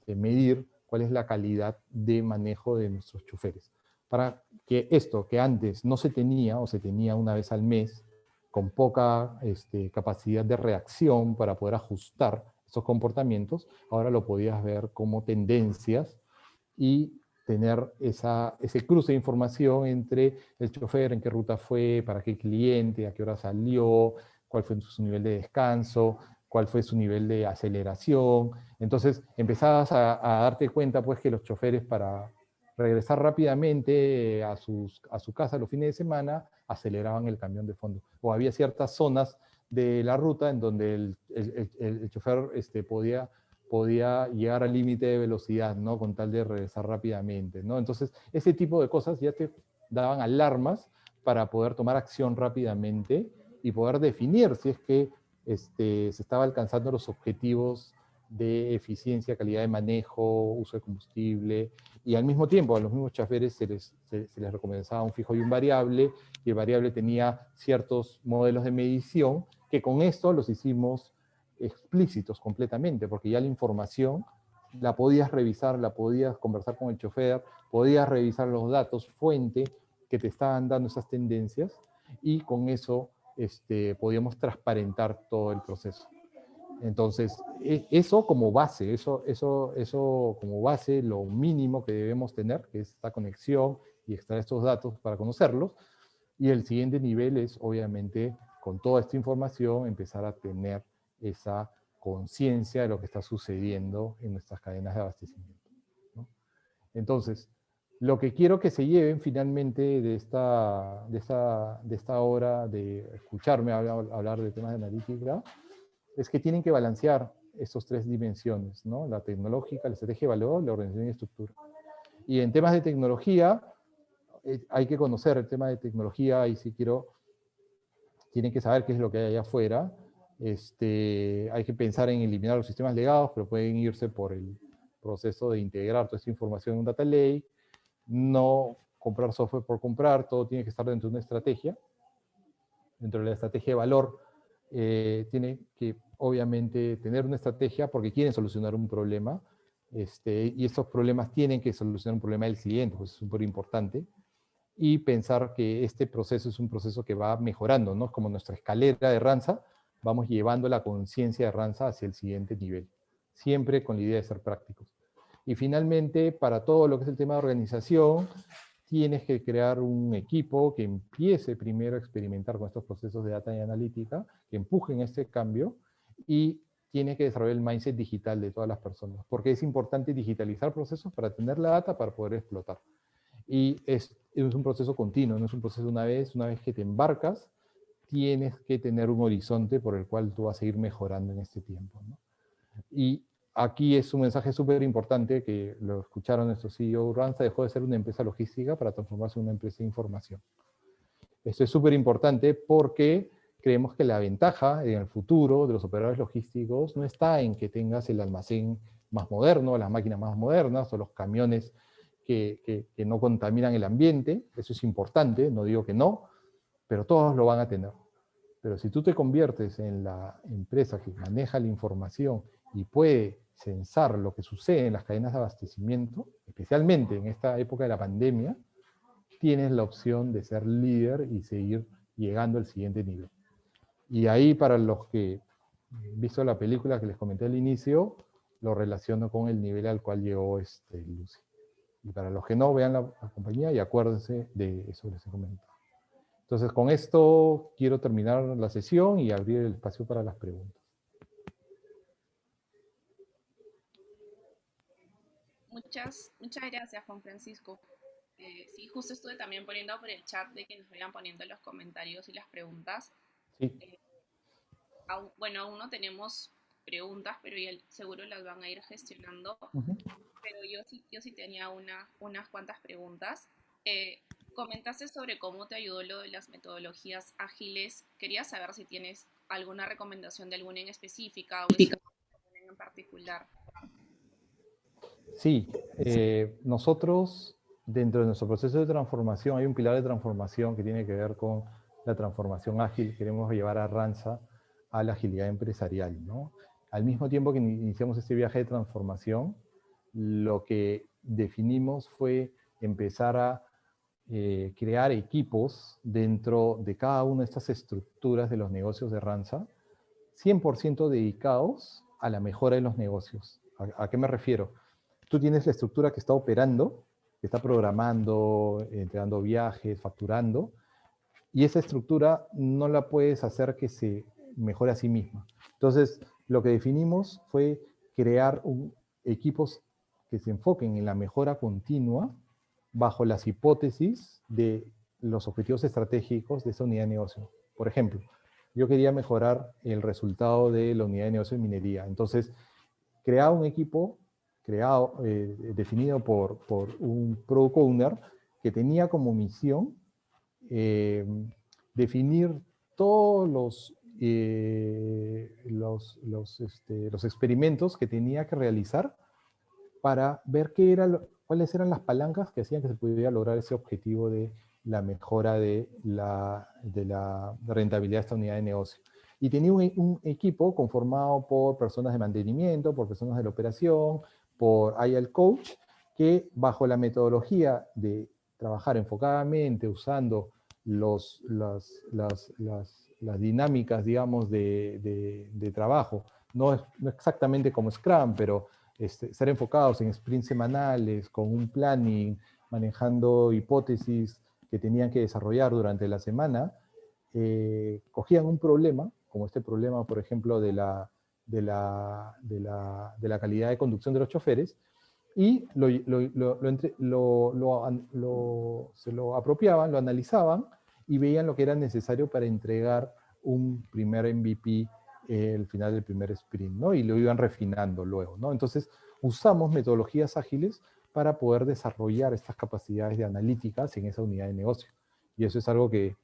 medir cuál es la calidad de manejo de nuestros choferes. Para que esto que antes no se tenía, o se tenía una vez al mes, con poca capacidad de reacción para poder ajustar esos comportamientos, ahora lo podías ver como tendencias y tener ese cruce de información entre el chofer, en qué ruta fue, para qué cliente, a qué hora salió, cuál fue su nivel de descanso, cuál fue su nivel de aceleración. Entonces empezabas a darte cuenta pues que los choferes, para regresar rápidamente a su casa los fines de semana, aceleraban el camión de fondo. O había ciertas zonas de la ruta en donde el chofer podía llegar al límite de velocidad, ¿no? Con tal de regresar rápidamente, ¿no? Entonces, ese tipo de cosas ya te daban alarmas para poder tomar acción rápidamente y poder definir si es que se estaba alcanzando los objetivos de eficiencia, calidad de manejo, uso de combustible, y al mismo tiempo a los mismos choferes se les recomendaba un fijo y un variable, y el variable tenía ciertos modelos de medición, que con esto los hicimos explícitos completamente, porque ya la información la podías revisar, la podías conversar con el chofer, podías revisar los datos fuente que te estaban dando esas tendencias, y con eso podíamos transparentar todo el proceso. Entonces, eso como base, eso como base, lo mínimo que debemos tener, que es esta conexión y extraer estos datos para conocerlos. Y el siguiente nivel es, obviamente, con toda esta información, empezar a tener esa conciencia de lo que está sucediendo en nuestras cadenas de abastecimiento, ¿no? Entonces, lo que quiero que se lleven finalmente de esta hora de escucharme hablar de temas de analítica, es que tienen que balancear estas tres dimensiones, ¿no? La tecnológica, la estrategia de valor, la organización y estructura. Y en temas de tecnología, hay que conocer el tema de tecnología, y si tienen que saber qué es lo que hay allá afuera. Hay que pensar en eliminar los sistemas legados, pero pueden irse por el proceso de integrar toda esta información en un data lake, no comprar software por comprar, todo tiene que estar dentro de una estrategia. Dentro de la estrategia de valor, tiene que obviamente tener una estrategia porque quieren solucionar un problema, y estos problemas tienen que solucionar un problema del cliente, pues es súper importante. Y pensar que este proceso es un proceso que va mejorando, ¿no? Como nuestra escalera de Ranza, vamos llevando la conciencia de Ranza hacia el siguiente nivel, siempre con la idea de ser prácticos. Y finalmente, para todo lo que es el tema de organización, tienes que crear un equipo que empiece primero a experimentar con estos procesos de data y analítica, que empujen este cambio, y tienes que desarrollar el mindset digital de todas las personas, porque es importante digitalizar procesos para tener la data para poder explotar. Y es un proceso continuo, no es un proceso una vez que te embarcas, tienes que tener un horizonte por el cual tú vas a ir mejorando en este tiempo, ¿no? Y aquí es un mensaje súper importante que lo escucharon nuestro CEO. Ranza dejó de ser una empresa logística para transformarse en una empresa de información. Esto es súper importante porque creemos que la ventaja en el futuro de los operadores logísticos no está en que tengas el almacén más moderno, las máquinas más modernas o los camiones que no contaminan el ambiente. Eso es importante, no digo que no, pero todos lo van a tener. Pero si tú te conviertes en la empresa que maneja la información y puede censar lo que sucede en las cadenas de abastecimiento, especialmente en esta época de la pandemia, tienes la opción de ser líder y seguir llegando al siguiente nivel. Y ahí, para los que han visto la película que les comenté al inicio, lo relaciono con el nivel al cual llegó Lucy. Y para los que no, vean la compañía y acuérdense de eso que les he comentado. Entonces, con esto quiero terminar la sesión y abrir el espacio para las preguntas. Muchas gracias, Juan Francisco. Sí, justo estuve también poniendo por el chat de que nos vayan poniendo los comentarios y las preguntas. Sí. Bueno, aún no tenemos preguntas, pero ya seguro las van a ir gestionando. Pero yo sí tenía unas cuantas preguntas. Comentaste sobre cómo te ayudó lo de las metodologías ágiles. Quería saber si tienes alguna recomendación de alguna en específica o alguna en particular. Sí, nosotros dentro de nuestro proceso de transformación hay un pilar de transformación que tiene que ver con la transformación ágil. Queremos llevar a Ranza a la agilidad empresarial, ¿no? Al mismo tiempo que iniciamos este viaje de transformación, lo que definimos fue empezar a crear equipos dentro de cada una de estas estructuras de los negocios de Ranza, 100% dedicados a la mejora de los negocios. ¿A qué me refiero? Tú tienes la estructura que está operando, que está programando, entregando viajes, facturando, y esa estructura no la puedes hacer que se mejore a sí misma. Entonces, lo que definimos fue crear equipos que se enfoquen en la mejora continua bajo las hipótesis de los objetivos estratégicos de esa unidad de negocio. Por ejemplo, yo quería mejorar el resultado de la unidad de negocio de minería. Entonces, creaba un equipo definido por un product owner que tenía como misión definir todos los experimentos que tenía que realizar para ver cuáles eran las palancas que hacían que se pudiera lograr ese objetivo de la mejora de la rentabilidad de esta unidad de negocio. Y tenía un equipo conformado por personas de mantenimiento, por personas de la operación, por Agile Coach, que bajo la metodología de trabajar enfocadamente usando las dinámicas, digamos, de trabajo, no exactamente como Scrum, pero ser enfocados en sprints semanales, con un planning, manejando hipótesis que tenían que desarrollar durante la semana, cogían un problema, como este problema, por ejemplo, de la calidad de conducción de los choferes, y se lo apropiaban, lo analizaban y veían lo que era necesario para entregar un primer MVP el final del primer sprint, ¿no? Y lo iban refinando luego, ¿no? Entonces, usamos metodologías ágiles para poder desarrollar estas capacidades de analíticas en esa unidad de negocio. Y eso es algo que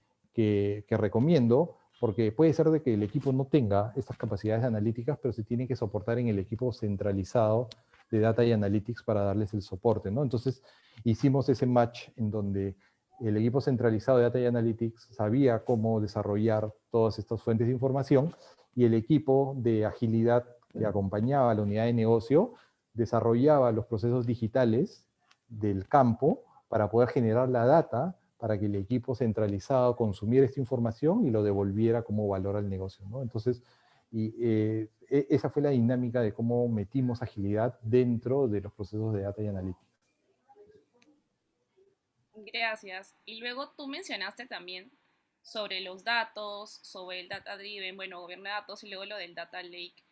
recomiendo, porque puede ser de que el equipo no tenga estas capacidades analíticas, pero se tiene que soportar en el equipo centralizado de Data y Analytics para darles el soporte, ¿no? Entonces, hicimos ese match en donde el equipo centralizado de Data y Analytics sabía cómo desarrollar todas estas fuentes de información y el equipo de agilidad que acompañaba a la unidad de negocio desarrollaba los procesos digitales del campo para poder generar la data para que el equipo centralizado consumiera esta información y lo devolviera como valor al negocio, ¿no? Entonces, esa fue la dinámica de cómo metimos agilidad dentro de los procesos de Data y Analytics. Gracias. Y luego tú mencionaste también sobre los datos, sobre el data driven, bueno, gobierno de datos y luego lo del data lake.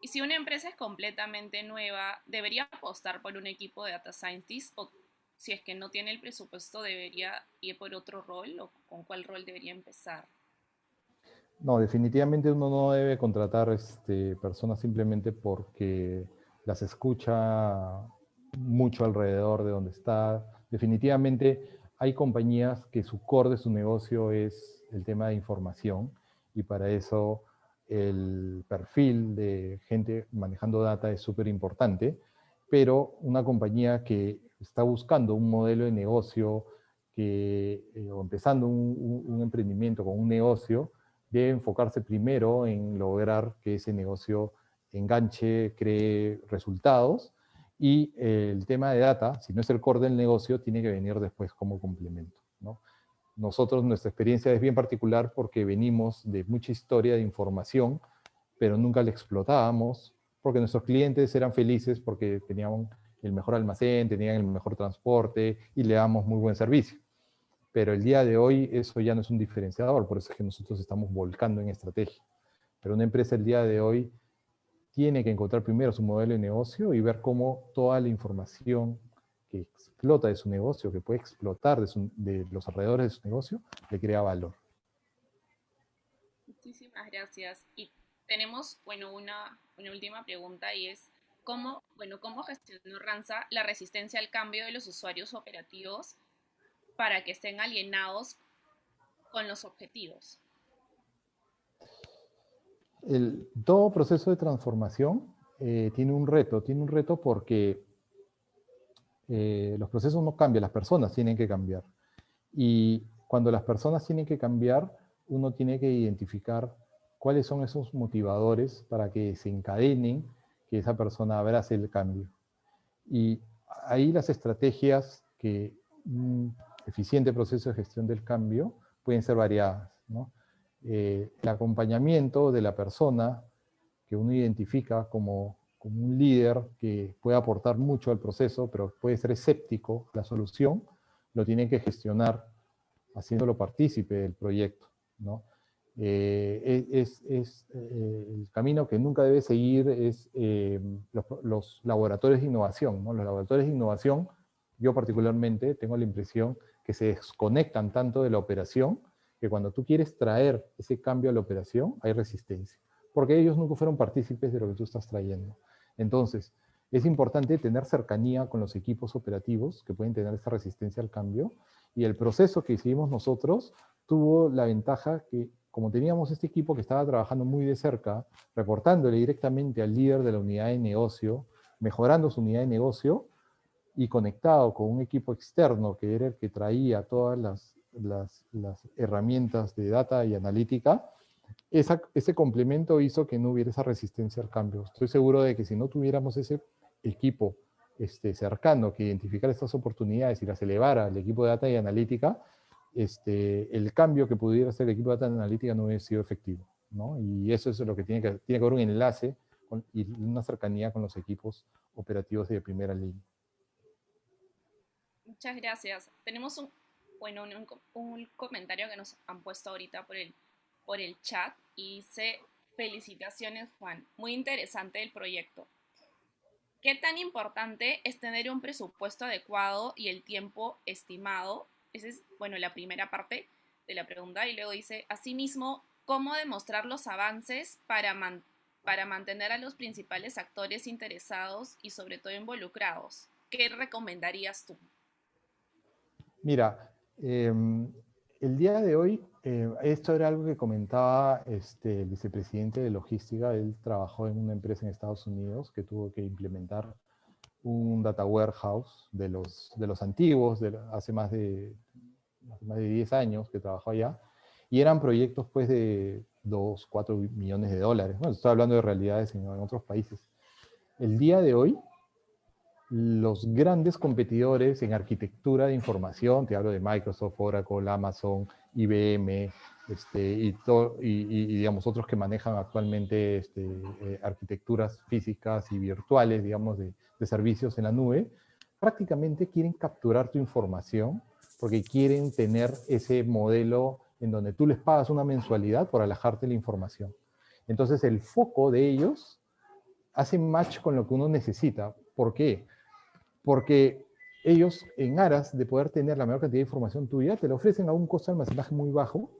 Y si una empresa es completamente nueva, ¿debería apostar por un equipo de data scientist o si es que no tiene el presupuesto debería ir por otro rol o con cuál rol debería empezar? No, definitivamente uno no debe contratar personas simplemente porque las escucha mucho alrededor de donde está. Definitivamente hay compañías que su core de su negocio es el tema de información y para eso el perfil de gente manejando data es súper importante, pero una compañía que está buscando un modelo de negocio o empezando un emprendimiento con un negocio, debe enfocarse primero en lograr que ese negocio enganche, cree resultados y el tema de data, si no es el core del negocio, tiene que venir después como complemento, ¿no? Nosotros, nuestra experiencia es bien particular porque venimos de mucha historia de información, pero nunca la explotábamos, porque nuestros clientes eran felices porque tenían el mejor almacén, tenían el mejor transporte y le damos muy buen servicio. Pero el día de hoy eso ya no es un diferenciador, por eso es que nosotros estamos volcando en estrategia. Pero una empresa el día de hoy tiene que encontrar primero su modelo de negocio y ver cómo toda la información que explota de su negocio, que puede explotar de los alrededores de su negocio, le crea valor. Muchísimas gracias. Y tenemos, bueno, una última pregunta y es, ¿cómo gestionó Ranza la resistencia al cambio de los usuarios operativos para que estén alienados con los objetivos? Todo proceso de transformación tiene un reto porque los procesos no cambian, las personas tienen que cambiar. Y cuando las personas tienen que cambiar, uno tiene que identificar cuáles son esos motivadores para que se encadenen, que esa persona abrace el cambio. Y ahí las estrategias que un eficiente proceso de gestión del cambio pueden ser variadas, ¿no? El acompañamiento de la persona que uno identifica como un líder que puede aportar mucho al proceso, pero puede ser escéptico a la solución, lo tiene que gestionar haciéndolo partícipe del proyecto, ¿no? El camino que nunca debe seguir es los laboratorios de innovación, ¿no? Los laboratorios de innovación, yo particularmente tengo la impresión que se desconectan tanto de la operación que cuando tú quieres traer ese cambio a la operación hay resistencia, porque ellos nunca fueron partícipes de lo que tú estás trayendo. Entonces, es importante tener cercanía con los equipos operativos que pueden tener esta resistencia al cambio, y el proceso que hicimos nosotros tuvo la ventaja que, como teníamos este equipo que estaba trabajando muy de cerca, reportándole directamente al líder de la unidad de negocio, mejorando su unidad de negocio, y conectado con un equipo externo que era el que traía todas las herramientas de data y analítica, ese complemento hizo que no hubiera esa resistencia al cambio. Estoy seguro de que si no tuviéramos ese equipo cercano que identificara estas oportunidades y las elevara al equipo de data y analítica, el cambio que pudiera hacer el equipo de data y analítica no hubiera sido efectivo, ¿no? Y eso es lo que tiene que haber un enlace y una cercanía con los equipos operativos de primera línea. Muchas gracias. Tenemos un comentario que nos han puesto ahorita por el chat y dice, felicitaciones Juan, muy interesante el proyecto. ¿Qué tan importante es tener un presupuesto adecuado y el tiempo estimado? Esa es, bueno, la primera parte de la pregunta. Y luego dice, asimismo, ¿cómo demostrar los avances para mantener a los principales actores interesados y sobre todo involucrados? ¿Qué recomendarías tú? Mira, el día de hoy, esto era algo que comentaba el vicepresidente de logística. Él trabajó en una empresa en Estados Unidos que tuvo que implementar un data warehouse de los antiguos, hace más de 10 años que trabajó allá, y eran proyectos pues de 2, 4 millones de dólares. Bueno, estoy hablando de realidades en otros países. El día de hoy, los grandes competidores en arquitectura de información, te hablo de Microsoft, Oracle, Amazon, IBM, y digamos otros que manejan actualmente arquitecturas físicas y virtuales, digamos, de servicios en la nube, prácticamente quieren capturar tu información porque quieren tener ese modelo en donde tú les pagas una mensualidad por alojarte la información. Entonces el foco de ellos hace match con lo que uno necesita. ¿Por qué? Porque ellos, en aras de poder tener la mayor cantidad de información tuya, te la ofrecen a un costo de almacenaje muy bajo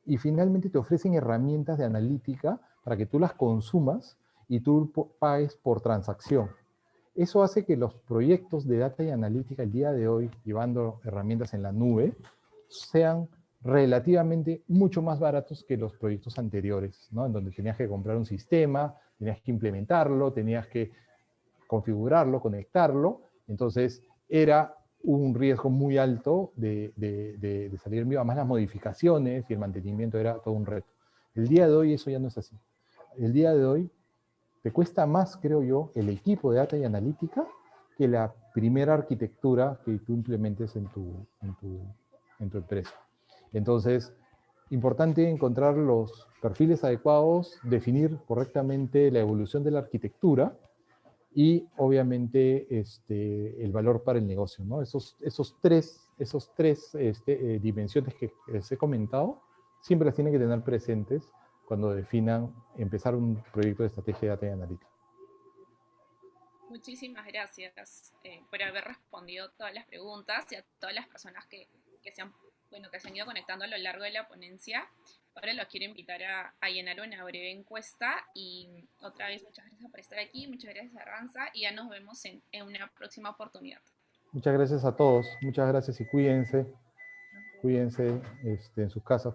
y finalmente te ofrecen herramientas de analítica para que tú las consumas y tú pagues por transacción. Eso hace que los proyectos de data y analítica el día de hoy, llevando herramientas en la nube, sean relativamente mucho más baratos que los proyectos anteriores, ¿no? En donde tenías que comprar un sistema, tenías que implementarlo, tenías que configurarlo, conectarlo. Entonces era un riesgo muy alto de salir mío. Además las modificaciones y el mantenimiento era todo un reto. El día de hoy eso ya no es así. El día de hoy te cuesta más, creo yo, el equipo de data y analítica que la primera arquitectura que tú implementes en tu empresa. Entonces, importante encontrar los perfiles adecuados, definir correctamente la evolución de la arquitectura y obviamente el valor para el negocio, ¿no? Esos tres dimensiones que les he comentado, siempre las tienen que tener presentes cuando definan empezar un proyecto de estrategia de data y analítica. Muchísimas gracias por haber respondido todas las preguntas y a todas las personas que se han, bueno, que se han ido conectando a lo largo de la ponencia. Ahora los quiero invitar a llenar una breve encuesta y otra vez muchas gracias por estar aquí, muchas gracias a Ranza y ya nos vemos en una próxima oportunidad. Muchas gracias a todos, muchas gracias y cuídense, Nos vemos. cuídense en sus casas.